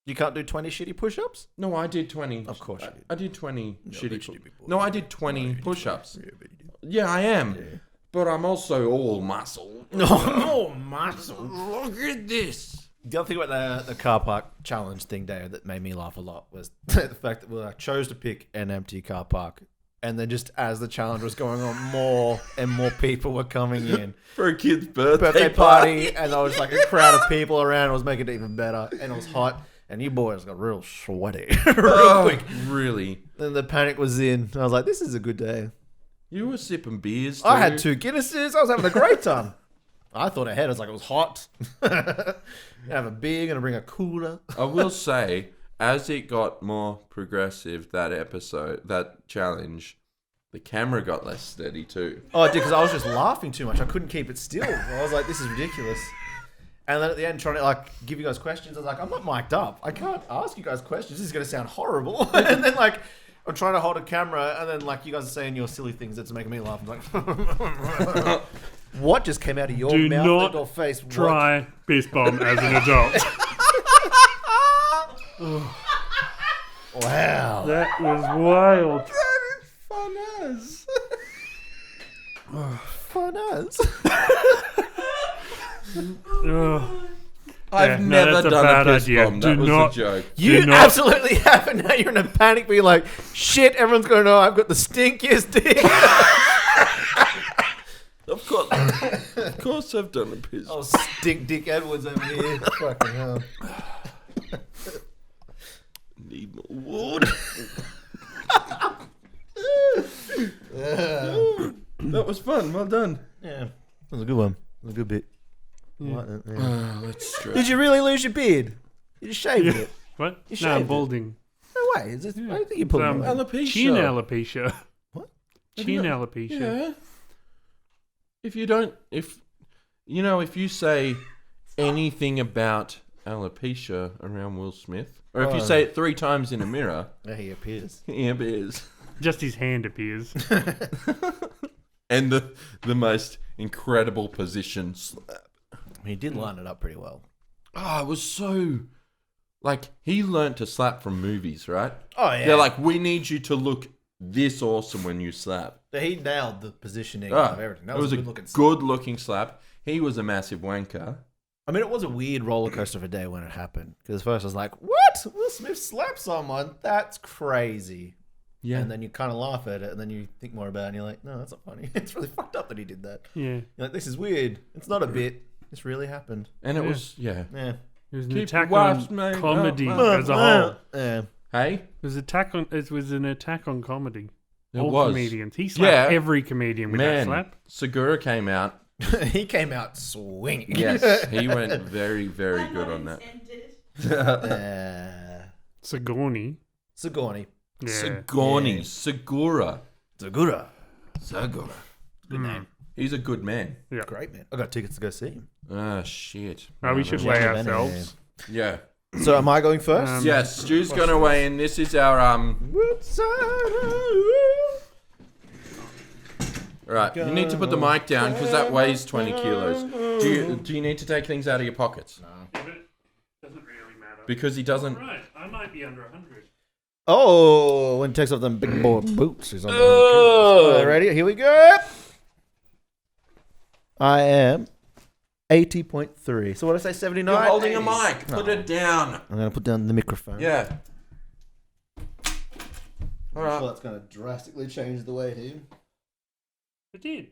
you can't do 20 shitty push-ups? no, I did 20. Of course you did. I did 20 shitty bet you did before. No, I did 20 push-ups. Yeah, but you did. Yeah, I am. Yeah. But I'm also all muscle. No, muscle. Look at this. The other thing about the car park challenge thing, Dave, that made me laugh a lot was the fact that I chose to pick an empty car park. And then just as the challenge was going on, more and more people were coming in. For a kid's birthday Party. And there was like a crowd of people around. It was making it even better. And it was hot. And you boys got real sweaty real Oh, quick. really? Then the panic was in. I was like, this is a good day. You were sipping beers too. I had 2 Guinnesses. I was having a great time. I thought ahead. I was like, it was hot. Gonna have a beer. Gonna bring a cooler. I will say, as it got more progressive, that challenge, the camera got less steady too. Oh, I did because I was just laughing too much. I couldn't keep it still. I was like, this is ridiculous. And then at the end, trying to like give you guys questions, I was like, I'm not mic'd up. I can't ask you guys questions. This is gonna sound horrible. And then like, I'm trying to hold a camera, and then like you guys are saying your silly things that's making me laugh. I'm like, what just came out of your Do mouth not or face? What? Try piss bomb as an adult. Wow. That was wild. That is fun as. Fun as. Ugh. I've no, never that's a done a bad piss idea. bomb. Do That was not- a joke. You Do not- absolutely haven't. Now you're in a panic, but you're like, shit, everyone's going to know I've got the stinkiest dick. Of course I've done a piss. Oh, stink Dick Edwards over here. Fucking hell. Need more water. That was fun. Well done. Yeah, that was a good one. That was a good bit. I like that, yeah. Let's stretch. Did you really lose your beard? You just shaved Yeah. it. What? You No, I'm shaved it. balding. No way. Is this, I don't think you put Um, it away. Alopecia. Chin alopecia. What? Chin alopecia. Yeah. If you say anything about alopecia around Will Smith. Or if you say it 3 times in a mirror, There he appears. he appears. Just his hand appears. And the most incredible position slap. He did line it up pretty well. Oh, it was so... Like, he learnt to slap from movies, right? Oh, yeah. They're like, we need you to look this awesome when you slap. He nailed the positioning Ah, of everything. That it was a good-looking slap. good-looking slap. He was a massive wanker. I mean, it was a weird roller coaster of a day when it happened. Because first I was like, what? Will Smith slapped someone? That's crazy. Yeah. And then you kind of laugh at it, and then you think more about it, and you're like, no, that's not funny. It's really fucked up that he did that. Yeah. You're like, this is weird. It's not a bit. This really happened. And it Yeah. was, yeah. Yeah. It was an Keep attack your on wives, mate. comedy Oh, as a whole. Yeah. Hey? It was an attack on comedy. It All was. comedians. He slapped Yeah. every comedian with that Man, slap. Segura came out. He came out swinging. Yes, he went very, very Pun good not on that. intended. Sigourney. Sigourney. Yeah. Sigourney. Yeah. Segura. Segura. Segura. Good name. He's a good man. Yeah. Great, man. I got tickets to go see him. Ah, shit. Oh, we should weigh Gentlemen, ourselves. Yeah. So am I going first? Yes, Stu's going to weigh in. This is our, Right, you need to put the mic down because that weighs 20 kilos. Do you need to take things out of your pockets? Yeah, but it doesn't really matter. Because he doesn't... Right, I might be under 100. Oh, when he takes off them big boy boots, he's on the Oh. ready? Here we go. I am 80.3. So what did I say, 79? You're holding a 80. mic. Put it down. I'm going to put down the microphone. Yeah. I'm Alright. sure that's going to drastically change the way here. It did.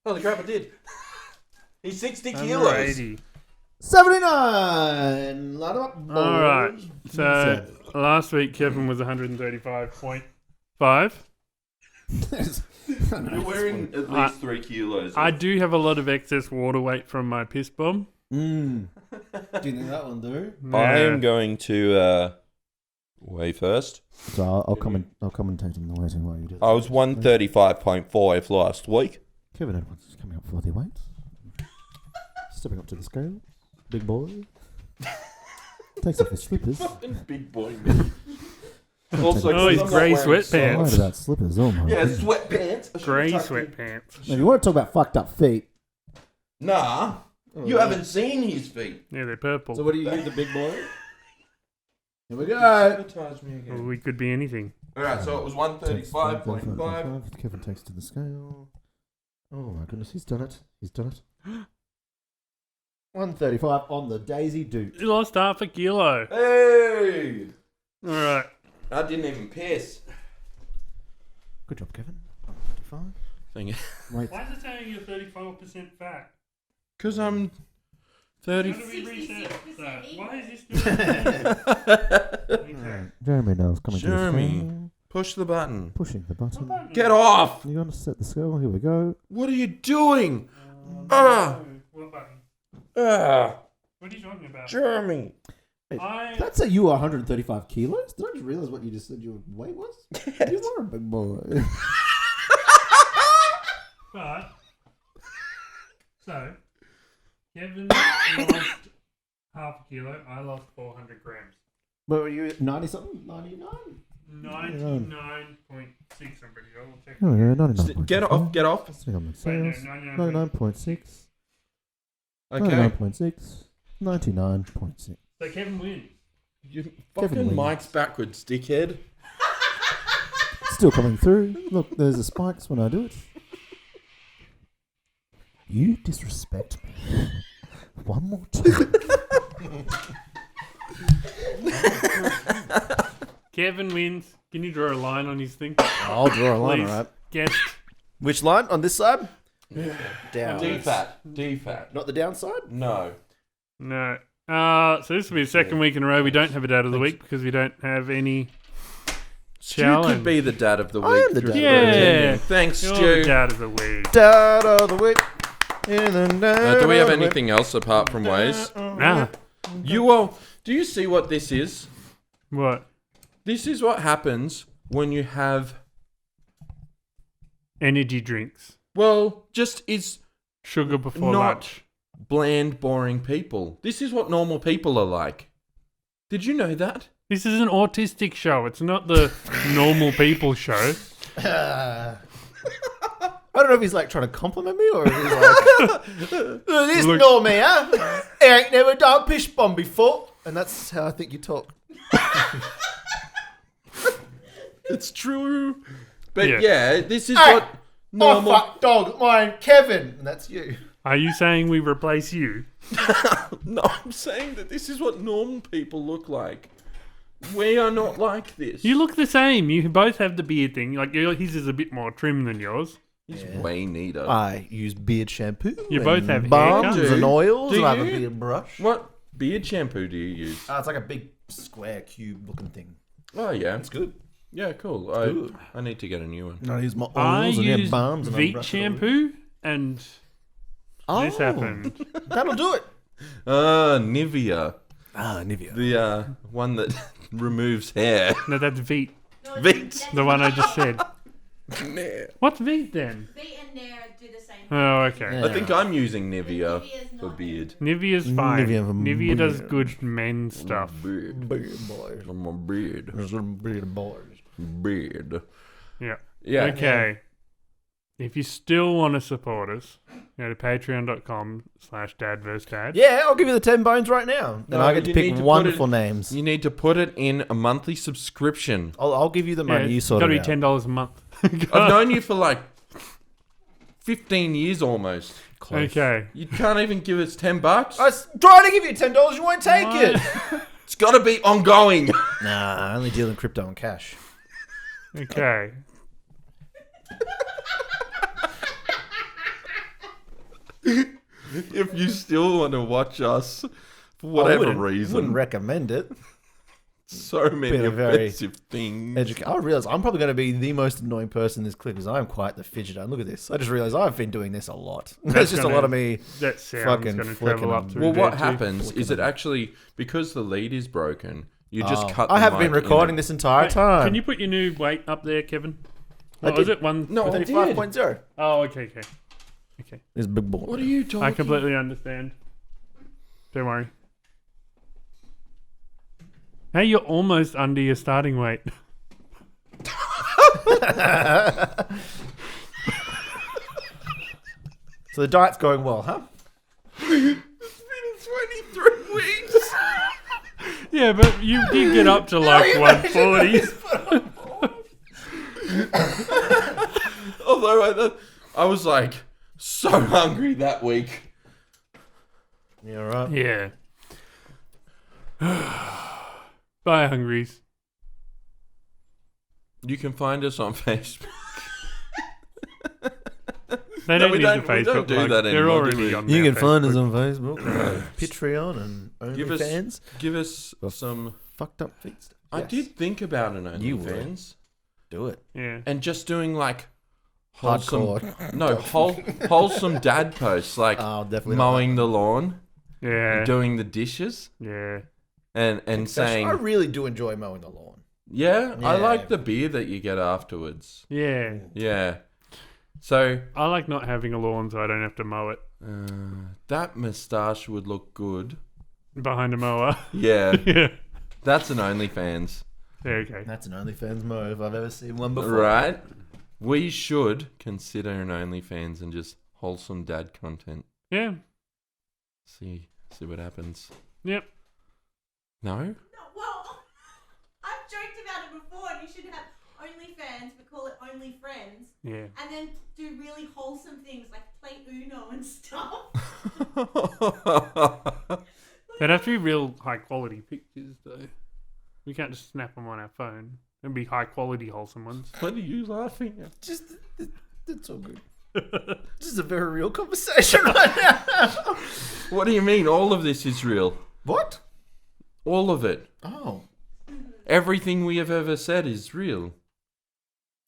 Holy crap, it did. He's 60 Under kilos. 80. 79. Line 'em up, boys. All right. So last week Kevin was 135.5. You're wearing at least 3 kilos. I do have a lot of excess water weight from my piss bomb. Do you think that one do? I Yeah. am going to weigh first. So I'll commentate on the weighting while you do. I was 135.5 last week. Kevin Edwards is coming up for the weights. Stepping up to the scale. Big boy. Takes off his slippers. Big boy, man. Also, Oh, he's grey Right sweatpants. about slippers, oh my Yeah, goodness. sweatpants. Grey sweatpants. Now, if you want to talk about fucked up feet. Nah, you haven't seen his feet. Yeah, they're purple. So what do you do, the big boy? Here we go. Sabotage me Well, again. we could be anything. Alright, so it was 135.5. Kevin takes to the scale. Oh my goodness, he's done it. He's done it. 135 on the Daisy Duke. You lost half a kilo. Hey! All right. I didn't even piss. Good job, Kevin. 135. Thank you. Wait. Why is it saying you're 34% fat? Because I'm 30. How do we reset 66% that? equal. Why is this doing that? Okay. Jeremy knows coming to the Jeremy. scale. Push the button. Pushing the What button. button? Get off! You're going to set the scale. Here we go. What are you doing? Ah! What button? Ah! What are you talking about? Jeremy. That's a you were 135 kilos? Did I just realize what you just said your weight was? You are a big boy. But so Kevin lost half a kilo. I lost 400 grams. But were you 90 something? 99? 99.6. I'm pretty sure. We'll check. Oh, yeah, 99. Get off, get off. Let's see on the Wait, no, sales. 99. 99.6. Okay. 99.6. 99.6. So Kevin wins. You Kevin fucking wins. mic's backwards, dickhead. Still coming through. Look, there's the spikes when I do it. You disrespect me. One more time. Kevin wins. Can you draw a line on his thing? I'll draw a line, Please. alright. Guest. Which line? On this side? Down. D-fat. D-fat. Not the downside? No. No. So this will be the second week in a row we don't have a dad of the week because we don't have any. Stu Challenge. could be the dad of the week. I am the dad. Yeah. Thanks, You're the Stu. dad of the week. Dad of the week. Do we have anything else apart from ways? Nah. Do you see what this is? What? This is what happens when you have, Energy drinks. well, just it's Sugar before Not- lunch. bland, boring people. This is what normal people are like. Did you know that? This is an autistic show. It's not the normal people show. I don't know if he's like trying to compliment me or if he's like, this Look- know me, huh? I ain't never done pish bomb before. And that's how I think you talk. It's true. But Yeah. yeah, this is Hey, what normal... Oh, fuck, dog, mine, Kevin. And that's you. Are you saying we replace you? No, I'm saying that this is what normal people look like. We are not like this. You look the same. You both have the beard thing. Like his is a bit more trim than yours. He's way neater. I use beard shampoo. You both have balms haircuts. and oils. Do And I have a you? beard brush. What beard shampoo do you use? It's like a big square cube looking thing. Oh, yeah. It's good. Yeah, cool. good. I need to get a new one. I use my oils I and use balms and I Veet brush it all. shampoo, and this happened. That'll do it. Nivea. Nivea. The one that removes hair. No, that's Veet. No, Veet. that's The one I just said. Nah. What's Veet then? Veet and Nair do the same. Oh, okay. I think I'm using Nivea Nivea's for not. beard. Nivea's fine. Nivea for Nivea does beard. good men stuff. Beard. Beard boys. On my beard. Beard boys. Beard. Yeah. Yeah. Okay. If you still want to support us, go to patreon.com/dadversedad. Yeah, I'll give you the 10 bones right now. Then No, I get to you pick need to put wonderful it- names. You need to put it in a monthly subscription. I'll give you the money. You it's sort got to it be out. $10 a month. I've known you for like 15 years almost. Close. Okay. You can't even give us $10. I was trying to give you $10. You won't take What? it. It's got to be ongoing. Nah, I only deal in crypto and cash. Okay. If you still want to watch us for I whatever wouldn't reason, recommend it. so many been a very offensive things. I realize I'm probably going to be the most annoying person in this clip because I'm quite the fidgeter. And look at this. I just realized I've been doing this a lot. There's just a lot of me. That sound's Fucking going to flicking travel up them. through Well, there what too. happens is it actually, because the lead is broken, you just cut the I have been mic in recording it. this entire Wait, time. Can you put your new weight up there, Kevin? I What was did. it? One. No, I did. 35.0. Oh, okay. Okay. This big boy. What are you talking I completely understand. Don't worry. Hey, you're almost under your starting weight. So the diet's going well, huh? It's been 23 weeks. Yeah, but you did get up to like 140. Although I was like so hungry that week. Yeah, right. Yeah. Bye, Hungries. You can find us on Facebook. They No, don't we need don't- the we Facebook. don't do like, that they're anymore, do already we? on You their can find us Facebook. on Facebook, Patreon, and Give us- OnlyFans. Give us some. Fucked up feet stuff. I Yes. did think about an You would. OnlyFans Do it. Yeah. and just doing like wholesome, Hardcore. no wholesome dad posts like Oh, definitely not mowing the lawn, Yeah. doing the dishes, Yeah. and saying, I really do enjoy mowing the lawn. yeah, I Yeah. like the beer that you get afterwards. Yeah. Yeah. So I like not having a lawn so I don't have to mow it that moustache would look good. behind a mower. Yeah, Yeah. that's an OnlyFans, Yeah, okay. That's an OnlyFans mow if I've ever seen one before. right? We should consider an OnlyFans and just wholesome dad content. Yeah. See what happens. Yep. No? No, well, I've joked about it before, and you should have OnlyFans, but call it Only Friends, Yeah. and then do really wholesome things like play Uno and stuff. They'd have to be real high quality pictures though. We can't just snap them on our phone. It'd be high quality wholesome ones. What are you laughing at? Just, it's all good. This is a very real conversation right now. What do you mean? All of this is real. What? All of it. Oh. Everything we have ever said is real.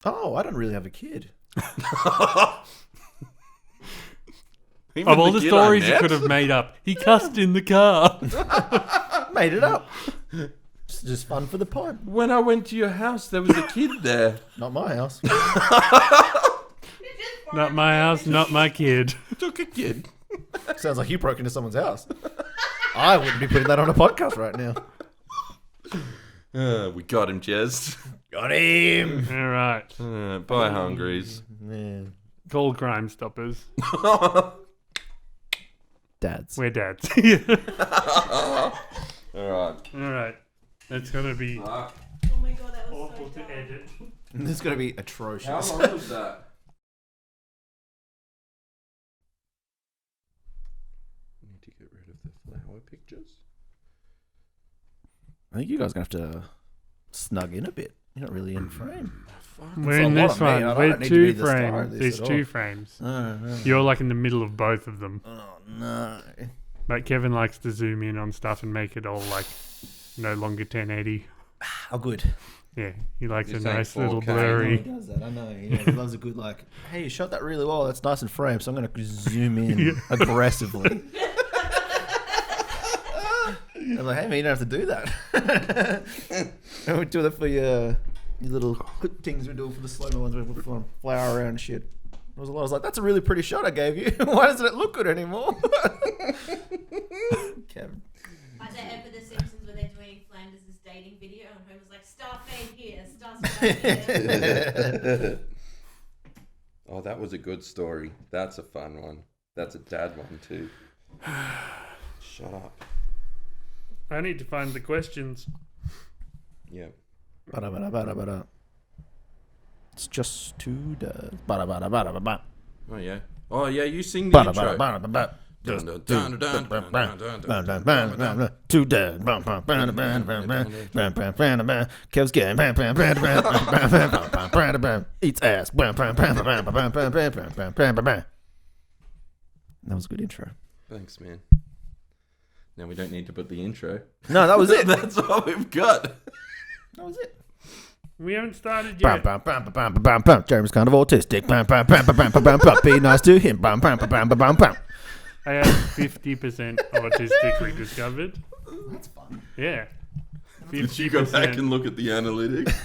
Oh, I don't really have a kid. Even Of all the kid I stories you met? could have made up, he cussed in the car. Made it up. It's just fun for the pod. When I went to your house, there was a kid there. Not my house. Not my house, not my kid. Took a kid. Sounds like you broke into someone's house. I wouldn't be putting that on a podcast right now. We got him, Jez. Got him. All right. Bye, Hungries. Yeah. Call Crime Stoppers. Dads. We're dads. All right. All right. That's going to be Oh my god, that was awful so to dark. edit. This is going to be atrocious. How long was that? Need to get rid of the flower pictures. I think you guys are going to have to snug in a bit. You're not really in frame. We're a in lot this of me. I one. don't We're need to be two the star of frames. this There's at two all. frames. Oh, You're like in the middle of both of them. no. But Kevin likes to zoom in on stuff and make it all like no longer 1080. Oh, good. Yeah, he likes You're a saying nice little 4K. He blurry. does that. I know. He loves a good, like, hey, you shot that really well. That's nice and framed. So I'm going to zoom in aggressively. I'm like, hey, man, you don't have to do that. And we do that for your little things we do for the slow-mo ones. We put flower around and shit. I was like, that's a really pretty shot I gave you. Why doesn't it look good anymore? Kevin. Like that episode of The Simpsons where they're doing Flanders' dating video and Homer's like, star fade here, star fade here. Oh, that was a good story. That's a fun one. That's a dad one too. Shut up. I need to find the questions. Yeah. Ba-da-ba-da-ba-da-ba-da. It's just two dads. Ba-da-ba-da-ba-da-ba-ba. Oh yeah. Oh yeah. You sing the intro. Ba-da-ba-da-ba-da-ba-ba. Dun, dun, dun, dun, dun, dun, dun, dun. Two dead. Kev's game. Eats ass. That was a good intro. Thanks, man. Now we don't need to put the intro. No, that was it. That's all we've got. That was it. We haven't started yet. Jeremy's kind of autistic. Be nice to him. I have 50% autistic rediscovered. That's fun. Yeah. Did you go back and look at the analytics?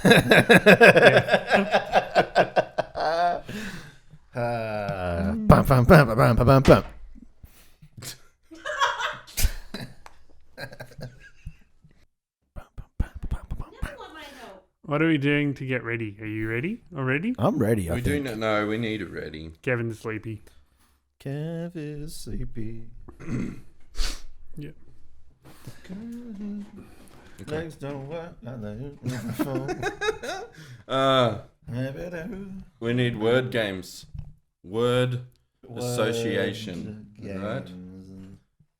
Never want my help. What are we doing to get ready? Are you ready already? I'm ready. I We do think. not know. We need it ready. Kevin's sleepy. Kev is sleepy. Yeah. Legs don't work. We need word games. Word association. Right?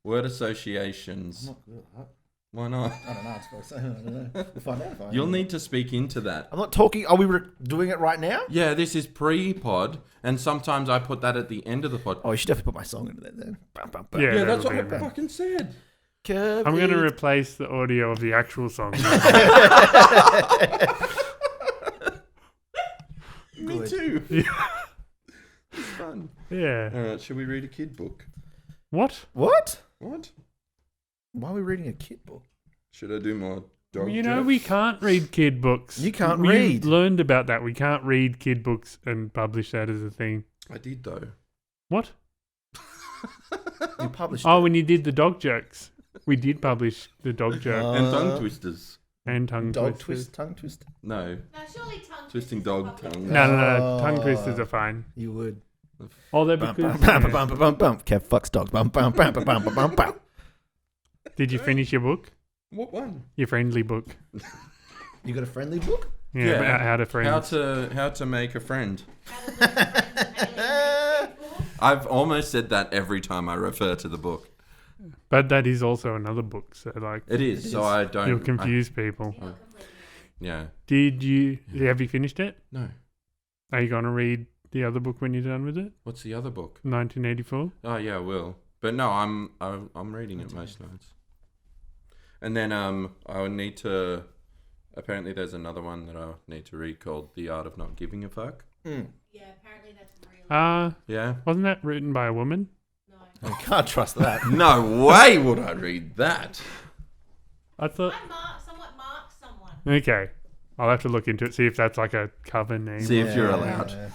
Word associations. Why not? I don't know. It's I don't know. We'll find out. If I You'll need to speak into that. I'm not talking. Are we doing it right now? Yeah, this is pre-pod, and sometimes I put that at the end of the pod. Oh, you should definitely put my song into that then. Yeah, Yeah, that's that'll what be I a bit. fucking said. Kev I'm going to is- replace the audio of the actual song. Me Good. too. Yeah. It's fun. Yeah. All right, should we read a kid book? What? What? What? Why are we reading a kid book? Should I do more dog You know, jokes? we can't read kid books. You can't we read. learned about that. We can't read kid books and publish that as a thing. I did though. What? You published. Oh, when you did the dog jokes. We did publish the dog joke And tongue twisters. and tongue dog twisters. twist, tongue twist. No. Now, surely tongue Twisting twisters dog are public. tongue. No. Tongue twisters are fine. You would. Although Bum, because bum, bum, bum, bum, bum, bum. Kev fucks dogs. Bum, bum, bum, bum, bum, bum, bum. did you finish your book? What one? Your friendly book? You got a friendly book? Yeah, Yeah. about how to friends. How to make a friend. How to lose friends and alienate people. I've almost said that every time I refer to the book. But that is also another book, so like It is, so is. I don't. you'll confuse people. You're not completely. Yeah. Did you have you finished it? No. Are you gonna read the other book when you're done with it? What's the other book? 1984. Oh yeah, I will. But no, I'm reading it most nights. And then I would need to. Apparently, there's another one that I need to read called "The Art of Not Giving a Fuck." Yeah, apparently that's real. Yeah. Wasn't that written by a woman? No. I can't trust that. No way would I read that. I thought. Somewhat mark someone. Okay, I'll have to look into it. See if that's like a cover name. See if you're allowed. Yeah.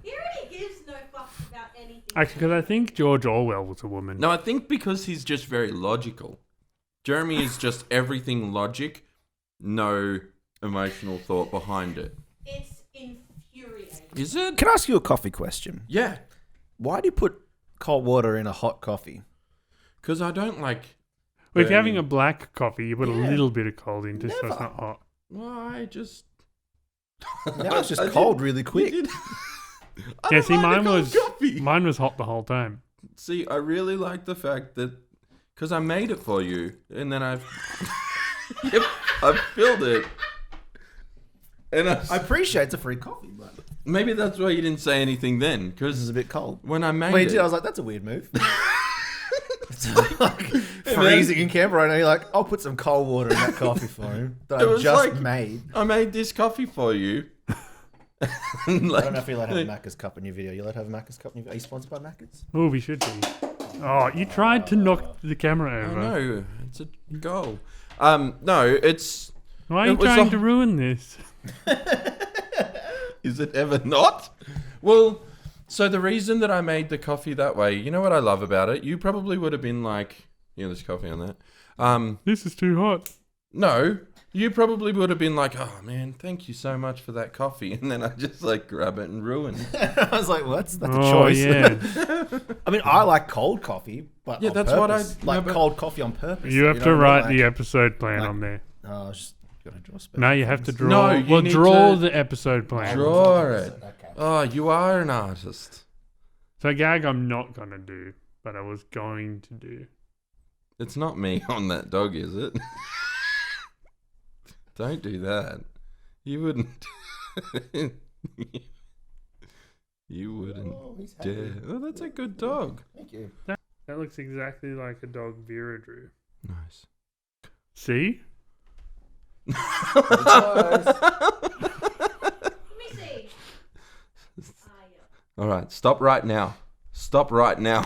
He already gives no fucks Actually, because I think George Orwell was a woman. No, I think because he's just very logical. Jeremy is just everything logic, no emotional thought behind it. It's infuriating. Is it? Can I ask you a coffee question? Yeah. Why do you put cold water in a hot coffee? Because I don't like... Well, if you're having burning- a black coffee, you put Yeah. a little bit of cold in just so it's Never. not hot. Well, I just... Now it's just I cold did- really you quick. did- I Yeah, don't see, mind a mine cold was coffee. mine was hot the whole time. See, I really like the fact that... Because I made it for you, and then I've... Yep, I filled it. And I appreciate it's a free coffee, but maybe that's why you didn't say anything then, this because is a bit cold. when I made When you it... did, I was like, that's a weird move. It's like freezing in Canberra, and you're like, I'll put some cold water in that coffee for him that It I was just like- made. I made this coffee for you. And I don't know if you're allowed to like- have Macca's cup in your video. You're allowed to have Macca's cup in your video. Are you sponsored by Macca's? Oh, we should be. Oh, you tried to knock the camera I over. know, it's a goal. No, it's... Why are you It was trying a- to ruin this? Is it ever not? Well, so the reason that I made the coffee that way, you know what I love about it? You probably would have been like, yeah, there's coffee on that. This is too hot. No, you probably would have been like, oh man, thank you so much for that coffee. And then I just like grab it and ruin it. I was like, well, that's a Oh, choice. yeah. I mean, I like cold coffee, but Yeah, on that's what purpose. I- like no, but- cold coffee on purpose. You have know to what I write mean? the episode plan like- on there. Oh, I just gotta draw special. No, you have to things. draw. No, you well, need draw to the episode plan. Draw it. Okay. Oh, you are an artist. So a gag I'm not gonna do, but I was going to do. It's not me on that dog, is it? Don't do that. You wouldn't. You wouldn't Oh, he's happy. dare. Oh, that's a good dog. Thank you. That looks exactly like a dog Vera drew. Nice. See? Let me see. Yeah. All right, stop right now. Stop right now.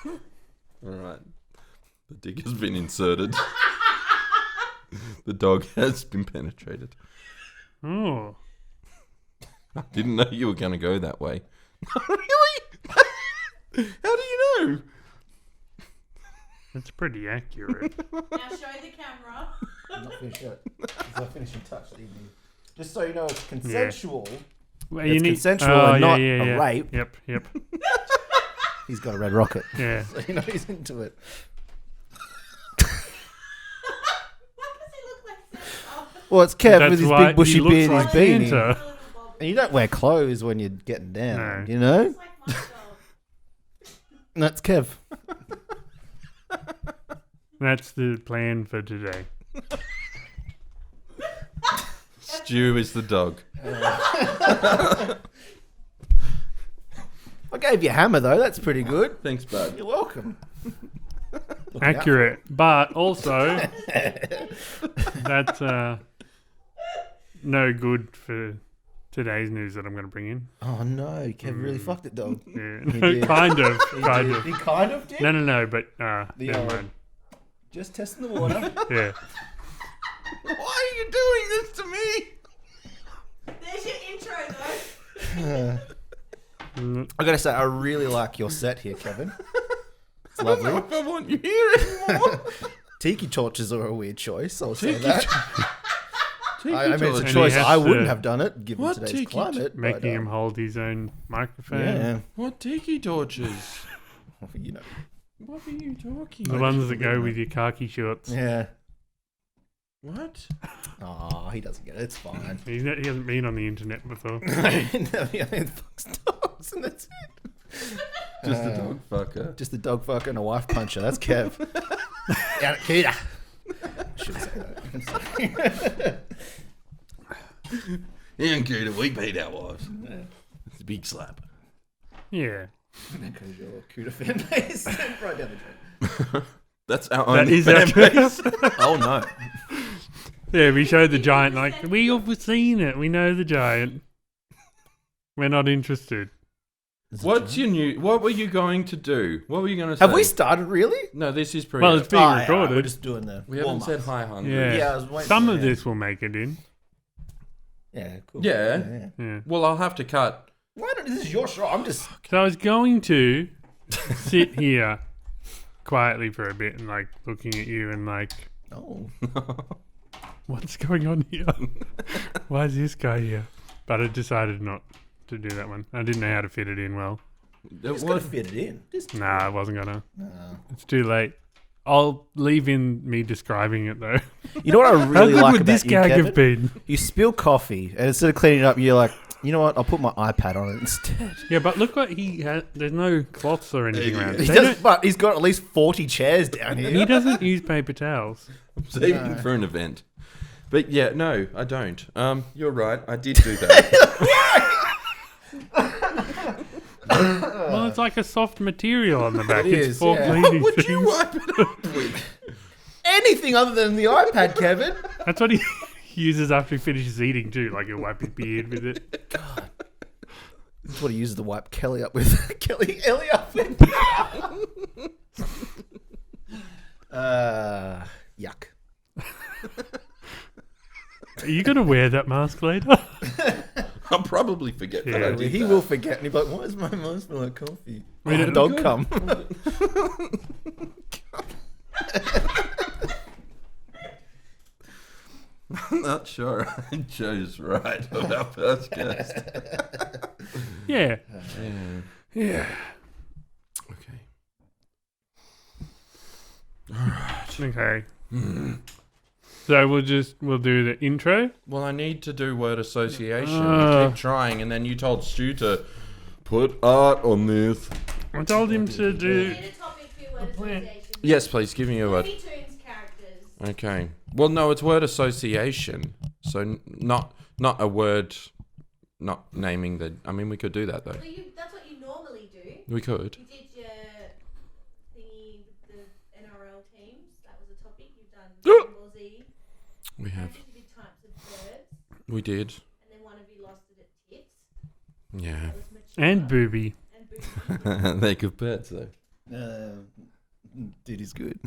All right. The dick has been inserted. The dog has been penetrated. Oh. I didn't know you were going to go that way. Really? How do you know? That's pretty accurate. Now show the camera. I'm not finished yet. It's a finishing touch that you need. Just so you know, it's consensual. Well, It's consensual and not a rape. Yep, yep. He's got a red rocket. Yeah. So you know he's into it. Why does he look like Santa? Well, it's Kev That's with his why big bushy he looks beard and like his beanie. Santa. A little bob. And you don't wear clothes when you're getting down, No. you know? Looks like my dog. And that's Kev. That's the plan for today. Stu is the dog. I gave you a hammer, though. That's pretty good. Thanks, bud. You're welcome. Look out. Accurate. But also, that's no good for today's news that I'm going to bring in. Oh, no. Kev really fucked it, dog. Yeah. did. kind of. He Kind did. of. He kind of did? No, but The never old- mind. Just testing the water. Yeah. Why are you doing this to me? There's your intro, though. Mm, I gotta say, I really like your set here, Kevin. It's I don't know lovely. if I want you here anymore. Tiki torches are a weird choice. I'll say that. Tiki I mean, it's a And he choice has I wouldn't to- have done it given What today's tiki climate. Making but, him hold his own microphone. yeah, What tiki torches? you know, What are you talking The about? ones that go with your khaki shorts. yeah. What? Oh, he doesn't get it. It's fine. He hasn't been on the internet before. No, he only fucks dogs, and that's it. Just a dog fucker. Just a dog fucker and a wife puncher. That's Kev. Down at Kita. Shouldn't say that. Yeah, and Cuda, we beat our wives. It's a big slap. Yeah. Because you're a Cuda fan base. Right down the drain. That's our That only is fan our base. Oh, no. Yeah, we showed the giant like, we've seen it. We know the giant. We're not interested. What's your new? What were you going to do? What were you going to say? Have we started, really? No, this is pre. Well, it's being Oh, yeah, recorded. we're just doing the we haven't warm-up. said hi, hungry. Yeah. Yeah, I was waiting Some for of that. this will make it in. Yeah, cool. Yeah. Yeah. Well, I'll have to cut. Why don't, this is your show. I'm just... So I was going to, sit here quietly for a bit and like looking at you and like, Oh. what's going on here? Why is this guy here? But I decided not to do that one. I didn't know how to fit it in well. Just gotta fit it in. Just Nah, I wasn't gonna. no. It's too late. I'll leave in me describing it though. You know what I How really good like would about this you, gag Kevin? have been? You spill coffee, and instead of cleaning it up, you're like, you know what? I'll put my iPad on it instead. Yeah, but look what he has. There's no cloths or anything around. He They does, don't- but he's got at least 40 chairs down He here. doesn't use paper towels. I'm saving No. for an event. But yeah, no, I don't. You're right. I did do that. Well, it's like a soft material on the back. It It's is, for yeah. cleaning What would things. you wipe it up with? Anything other than the iPad, Kevin. That's what he uses after he finishes eating too. Like he'll wipe his beard with it. That's what he uses to wipe Kelly up with. Ellie up with. Yuck. Are you gonna wear that mask later? I'll probably forget that Yeah. I did He that. will forget, and he'll be like, why does my mouth smell like coffee? We Oh, don't- dog come. I'm not sure I chose right on our first guest. Yeah. Yeah. Yeah. Okay. Okay. So we'll do the intro. Well, I need to do word association. Ah. I keep trying, and then you told Stu to put art on this. I told him to We do. need a topic for your word plan. association. Yes, please give me a word. Looney Tunes characters. Okay. Well, no, it's word association. So not a word, not naming the. I mean, we could do that though. So that's what you normally do. We could. You did your thingy with the NRL teams. That was a topic. You've done Dragon Ball Z. We I have. think you did types of birds. We did. And then one of you lost it at tits. Yeah. That was mature. And booby. And booby. They're good birds though. Titty's good.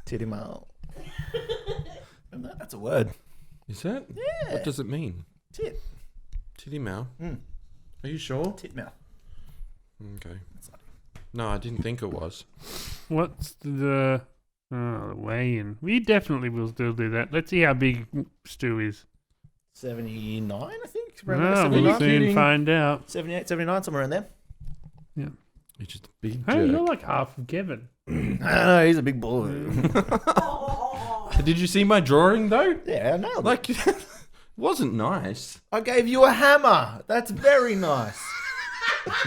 Titty mouth. That's a word. Is that? Yeah. What does it mean? Tit. Titty mouth. Mm. Are you sure? Tit mouth. Okay. No, I didn't think it was. What's the weigh-in? We definitely will still do that. Let's see how big Stu is. 79, I think. Around No, there, we'll 79. soon find out. 78, 79, somewhere in there. He's just a big Hey, jerk. you're like half of Kevin. I don't know, he's a big boy. Did you see my drawing though? Yeah, I nailed it. Like, wasn't nice. I gave you a hammer. That's very nice.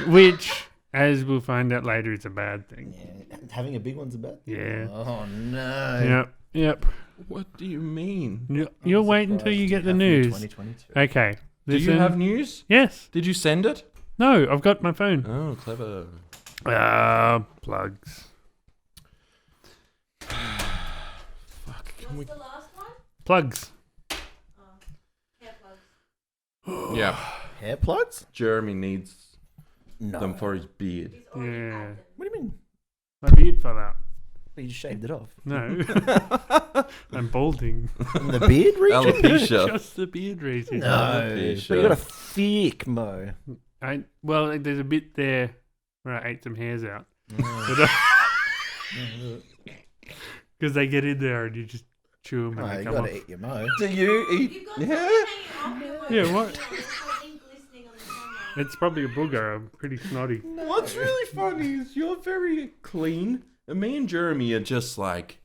Which, as we'll find out later, is a bad thing. Yeah, having a big one's a bad thing. Yeah. Oh, no. Yep. What do you mean? You'll wait until you get the news. 2022. Okay. Do you have news? Yes. Did you send it? No, I've got my phone. Oh, clever. Plugs. Fuck. Can we? What's the last one? Plugs. Oh, hair plugs. Yeah. Hair plugs? Jeremy needs No. them for his beard. He's already Yeah. had them. What do you mean? My beard fell out. You just shaved it off. No. I'm balding. In the beard region? Alopecia. Just the beard region. No. Alopecia. But you got a thick mo. Well, there's a bit there where I ate some hairs out. Because they get in there and you just chew them and Oh, they you come gotta off. eat your mo. Do you eat? You've got Yeah. something hanging off your Yeah, what? There's something glistening on the camera. It's probably a booger. I'm pretty snotty. What's really funny is you're very clean, and me and Jeremy are just like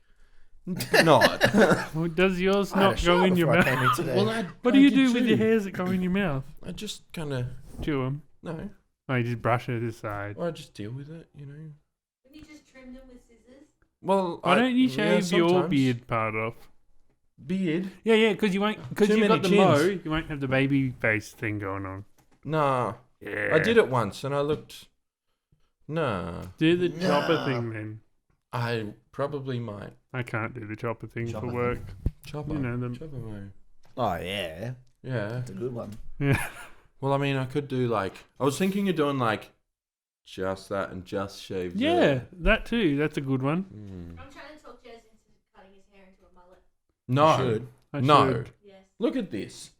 not. Well, does yours I had a not go shower in your before I mouth? came in today. Well, What do you do with your hairs that go in your mouth? I just kind of Chew them. no. Oh, you just brush it aside. I just deal with it, you know. When you just trim them with scissors. Well, Why don't you shave your sometimes. beard part off? Beard? Yeah, because you won't. Because Too you've got the many mo, chins. you won't have the baby face thing going on. Nah, Yeah. I did it once, and I looked. Nah, Do the Nah. chopper thing then. I probably might. I can't do the chopper thing Chopper for thing. work. Chopper. You know them. Chopper mo. Oh, yeah. Yeah. That's a good one. Yeah. Well, I mean, I could do like. I was thinking of doing like just that and just shave. Yeah, that too. That's a good one. Mm. I'm trying to talk Jez into cutting his hair into a mullet. No. You should. I No. should. Yes. Look at this.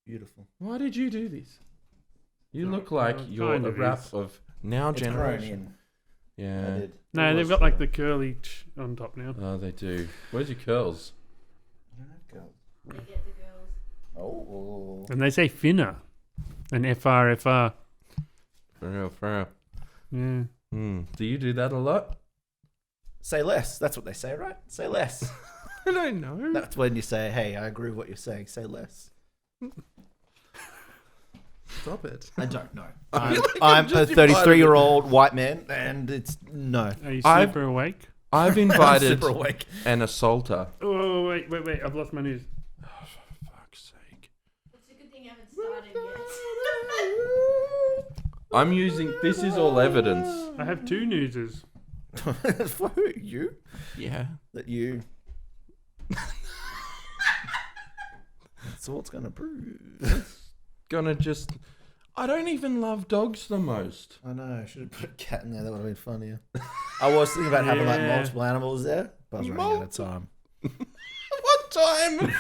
Beautiful. Why did you do this? You No, look like no, you're kind a of wrap is. of Now It's grown generation. in. I Yeah. did. No, It they've was got like grown. the curly on top now. Oh, they do. Where's your curls? They get the girls. Oh. And they say finner. And FR. For real, for real. Yeah. Do you do that a lot? Say less. That's what they say, right? Say less. I don't know. That's when you say, hey, I agree with what you're saying. Say less. Stop it. I don't know. I feel like I'm I'm a just invited 33-year-old white man, and it's no. Are you I've- super awake? I've invited Super awake. an assaulter. Oh, wait. I've lost my news. Oh, for fuck's sake. It's a good thing you haven't started yet. I'm using... This is all evidence. I have 2 newses. For who? You? Yeah. That you. That's what's gonna prove. Gonna just... I don't even love dogs the most. I know. I should have put a cat in there. That would have been funnier. I was thinking about having like Yeah. multiple animals there, but I was running out of time. What time?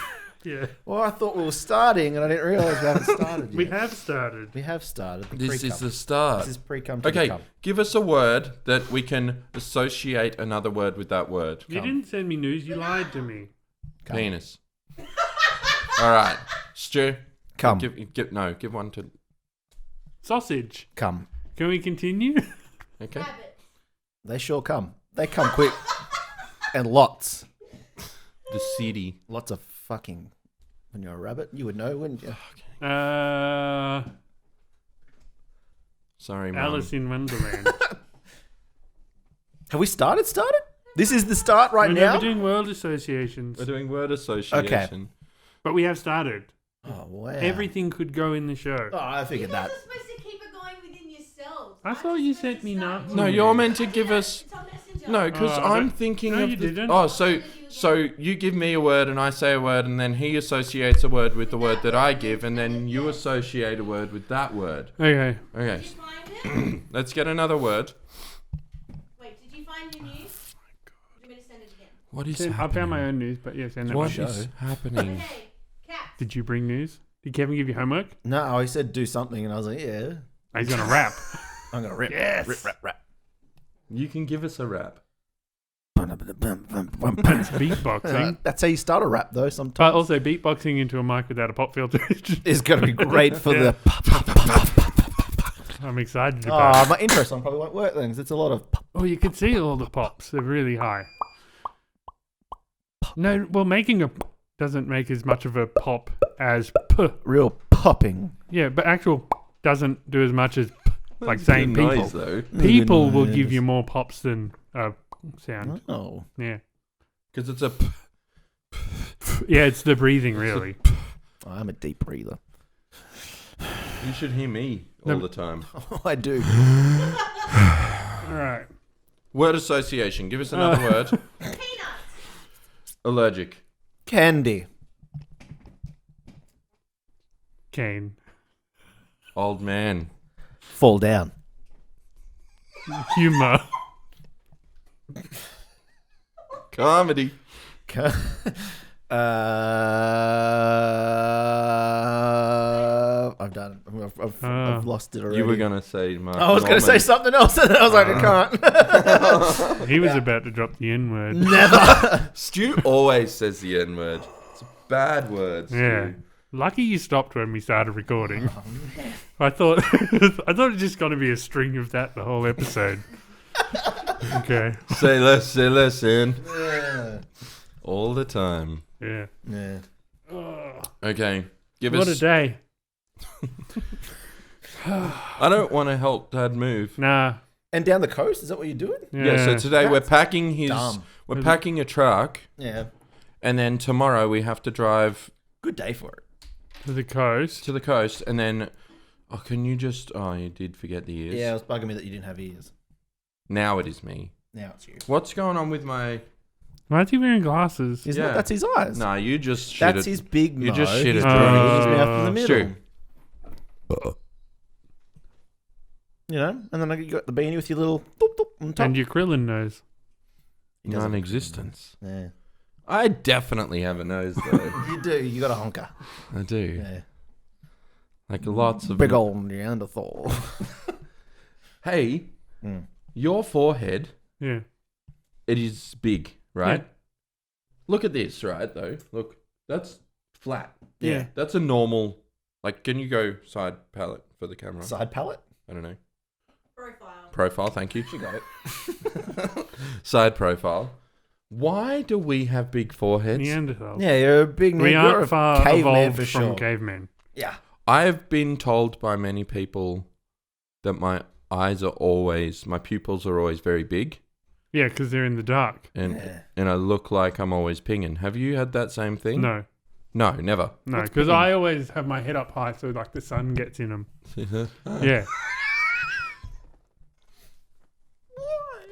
Yeah. Well, I thought we were starting, and I didn't realize we haven't started yet. We have started. We have started. The This is pre-cum. the start. This is pre-cum to the Okay, cum. give us a word that we can associate another word with that word. You didn't send me news. You lied to me. Cum. Penis. All right, Stu. Cum. Give one to. Sausage. Cum. Can we continue? Okay. Rabbit. They sure come. They come quick. And lots. The city. Lots of fucking. When you're a rabbit, you would know, wouldn't you? Sorry, Mum. Alice in Wonderland. Have we started? This is the start right We're now? doing word associations. We're doing word association. But we have started. Oh, wow. Everything could go in the show. Oh, I You figured guys that. are supposed to keep it going within yourselves. I I'm thought just you supposed sent to me start nuts. with No, it. you're meant to give us. It's on Messenger. No, because Oh, I'm but- thinking no, of you the. didn't. Oh, so you give me a word and I say a word and then he associates a word with the word that I give and then you associate a word with that word. Okay. Okay, Did you find it? let's get another word. Wait, did you find your news? Do you want me to send it again? What is I happening? found my own news, but yeah, send that What one. is happening? Okay, cat. Did you bring news? Did Kevin give you homework? No, he said do something, and I was like, yeah. Oh, he's gonna rap. I'm going to rip. Yes. Rip. You can give us a rap. It's beatboxing. That's how you start a rap, though, sometimes. But also beatboxing into a mic without a pop filter. It's going to be great for Yeah. the... I'm excited about Oh, it. my intro song probably won't work then, 'cause it's a lot of... Oh, you can see all the pops. They're really high. No, well, making a p doesn't make as much of a pop as p. Real popping. Yeah, but actual doesn't do as much as p. Like saying Good people. noise, though. People will Noise. give you more pops than sound. Oh. Yeah. Because it's a. Yeah, it's the breathing, really. I'm a deep breather. You should hear me all the time. Oh, I do. All right. Word association. Give us another word. Peanuts. Allergic. Candy. Kane. Old man. Fall down. Humor. Comedy. I've done it. I've lost it already. You were going to say Mark. I was going to say something else, and then I was like, I can't. He was about to drop the N word. Never. Stu always says the N word. It's a bad word. Stu. Yeah. Lucky you stopped when we started recording. I thought it's just going to be a string of that the whole episode. Okay. Say less in. Yeah. All the time. Yeah. Yeah. Okay. Give What a us. day. I don't want to help Dad move. Nah. And down the coast, is that what you're doing? Yeah. So today we're That's packing his. dumb. We're packing a truck, Yeah. and then tomorrow we have to drive Good day for it. To the coast. to the coast, and then. Oh, can you just? Oh, you did forget the ears. Yeah, it was bugging me that you didn't have ears. Now it is me. Now it's you. What's going on with my? Why is he wearing glasses? He's Yeah. not, that's his eyes. Nah, you just shit That's it. his big You mo. just shit He's it. drawing his mouth in the middle. Stu. You know? And then you got the beanie with your little boop, boop on top. And your Krillin nose. He doesn't- Non-existence. Yeah. I definitely have a nose though. You do. You got a honker. I do. Yeah. Like lots of. Big old Neanderthal. hey, your forehead, Yeah. it is big, right? Yeah. Look at this, right, though. Look, that's flat. Yeah. That's a normal, like, can you go side palette for the camera? Side palette. I don't know. Profile. Profile, thank you. She got it. Side profile. Why do we have big foreheads? Neanderthals. Yeah, you're a big. We you're aren't a far caveman evolved for from sure. cavemen. Yeah. I've been told by many people that my eyes are always, my pupils are always very big, Yeah, because they're in the dark. and Yeah. and I look like I'm always pinging. Have you had that same thing? No, Never. because I always have my head up high so like the sun gets in them. Yeah.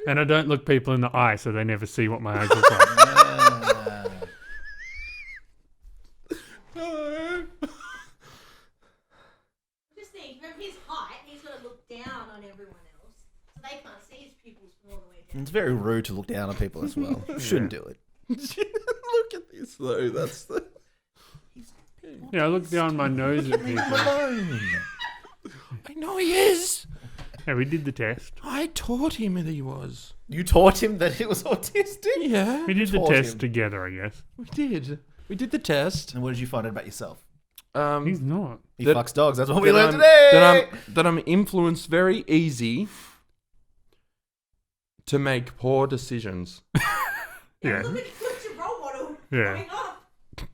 And I don't look people in the eye so they never see what my eyes look like. Just think, from his height, he's got to look down on everyone else, so they can't see his pupils from all the way down. It's very rude to look down on people as well. Shouldn't do it. Look at this though. That's the. Yeah, I look down my nose at people. Alone. I know he is. Yeah, we did the test. I taught him that he was. You taught him that he was autistic? Yeah, We did the Taught test him. together, I guess. we did. We did the test. And what did you find out about yourself? He's not. He That- fucks dogs. That's what we that learned I'm- today. that I'm influenced very easy to make poor decisions. Yeah. Look at your role model Yeah. growing up.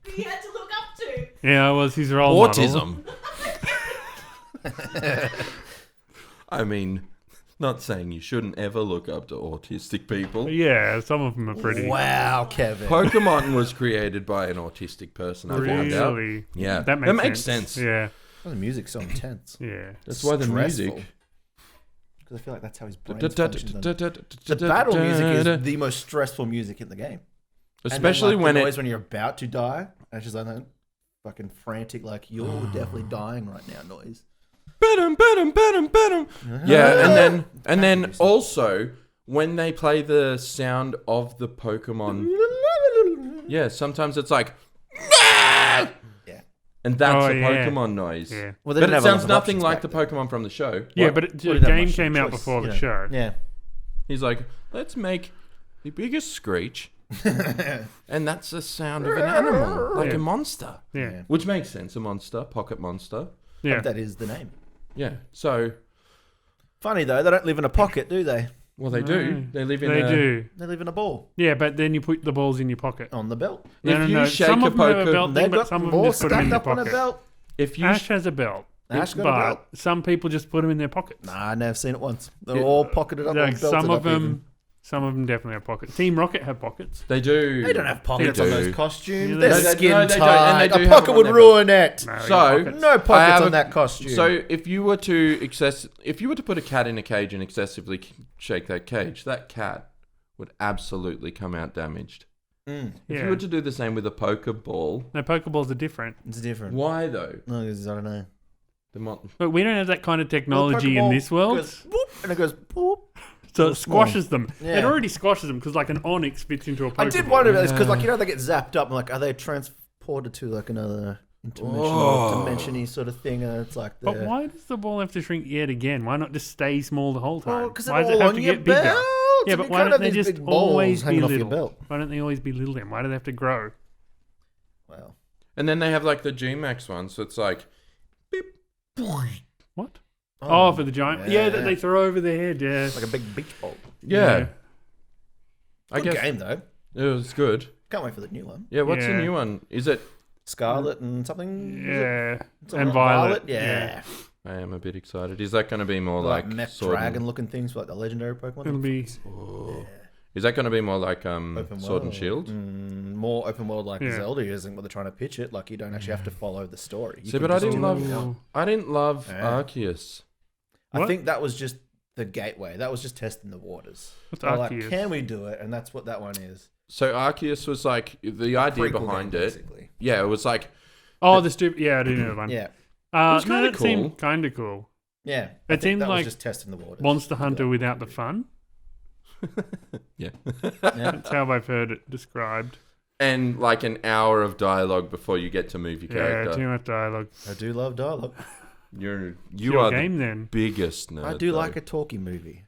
Who you had to look up to. Yeah, I was his role model. Autism. I mean, not saying you shouldn't ever look up to autistic people. Yeah, some of them are pretty. Wow, Kevin. Pokemon was created by an autistic person, I found out. Really? Yeah, That makes sense. Yeah. Why the music's so intense? Yeah. That's why the Stressful. music. Because I feel like that's how his brain The functions. The battle music is the most stressful music in the game. Especially and then, like, when the it. noise when you're about to die. And it's just like that fucking frantic, like you're definitely dying right now noise. Yeah, and then also when they play the sound of the Pokemon. Yeah, sometimes it's like. Yeah. And that's Oh, a yeah. Pokemon noise. Yeah. Well, they But didn't it have a lot sounds of nothing options like the back Pokemon from the show. Yeah, What? but it, Well, the didn't have game much came out choice, before you the know. show. Yeah. He's like, let's make the biggest screech, and that's the sound of an animal, like Yeah. a monster. Yeah. Which makes sense, a monster, pocket monster. Yeah. That is the name. Yeah. So, Funny though, they don't live in a pocket, do they? well, they No. do. They live in They a. do. They live in a ball Yeah, but then you put the balls in your pocket. on the belt. If you shake Some a of them have a poker- belt They've thing, but got some of them balls just put them in stacked their up on a pocket. belt. If you Ash has a belt. Ash got a but belt. some people just put them in their pockets. Nah, I never seen it once. They're Yeah. all pocketed up. Like all belted some of up them, some of them definitely have pockets. Team Rocket have pockets. they do. They don't have pockets They on do. those costumes. Yeah, They're they- skin no, they don't, tight. and they do A have pocket them on would their ruin it. No, So- pockets. No I pockets have on a- that costume. So if you were to if you were to put a cat in a cage and excessively shake that cage, that cat would absolutely come out damaged. If Yeah. you were to do the same with a poker ball, No, Pokeballs are different. it's different. why though? No, because I don't know. But we don't have that kind of technology Well, in Pokeball this world. goes whoop, and it goes boop. So Well, it squashes them. Yeah. It already squashes them because like an onyx fits into a Pokeball. I did wonder about this because, like, you know, they get zapped up. I'm like, are they transported to like another dimension-y sort of thing? And it's like, But why does the ball have to shrink yet again? Why not just stay small the whole time? Well, because why they're does it all have on to your get bigger? belt. Yeah, You but can't why have don't they these just big balls always be hanging off your little? belt. Why don't they always be little then? Why do they have to grow? Well, And then they have like the G-Max one, so it's like, beep, What? Oh, for the giant. Yeah, that they throw over their head. Yeah. like a big beach ball. yeah. I Good guess game though. it was good. Can't wait for the new one. Yeah, what's the Yeah. new one? Is it? Scarlet and something. Yeah. Something And like Violet. Yeah. I am a bit excited. Is that going to be more Like like mech Sword and- dragon looking things for like the legendary Pokemon. It'll be. Is that going to be more like Open Sword and world. Shield? More open world like Yeah. Zelda isn't what they're trying to pitch it. Like you don't actually have to follow the story. You See, can but I just didn't do love. whatever you want. I didn't love Yeah. Arceus. I What? think that was just the gateway. That was just testing the waters. What's They're like, Arceus? can we do it? And that's what that one is. So Arceus was like the idea Prequel behind game, it. basically. Yeah, it was like Oh, the stupid. Yeah, I didn't know one. Yeah, was no, kinda it seemed cool. kind of cool. yeah. It I think seemed that like was just testing the waters. Monster Hunter without the fun. yeah, Yeah. That's how I've heard it described. and like an hour of dialogue before you get to move your Yeah, character. too much dialogue. I do love dialogue. You Your are game the then. biggest nerd. I do though. like a talkie movie.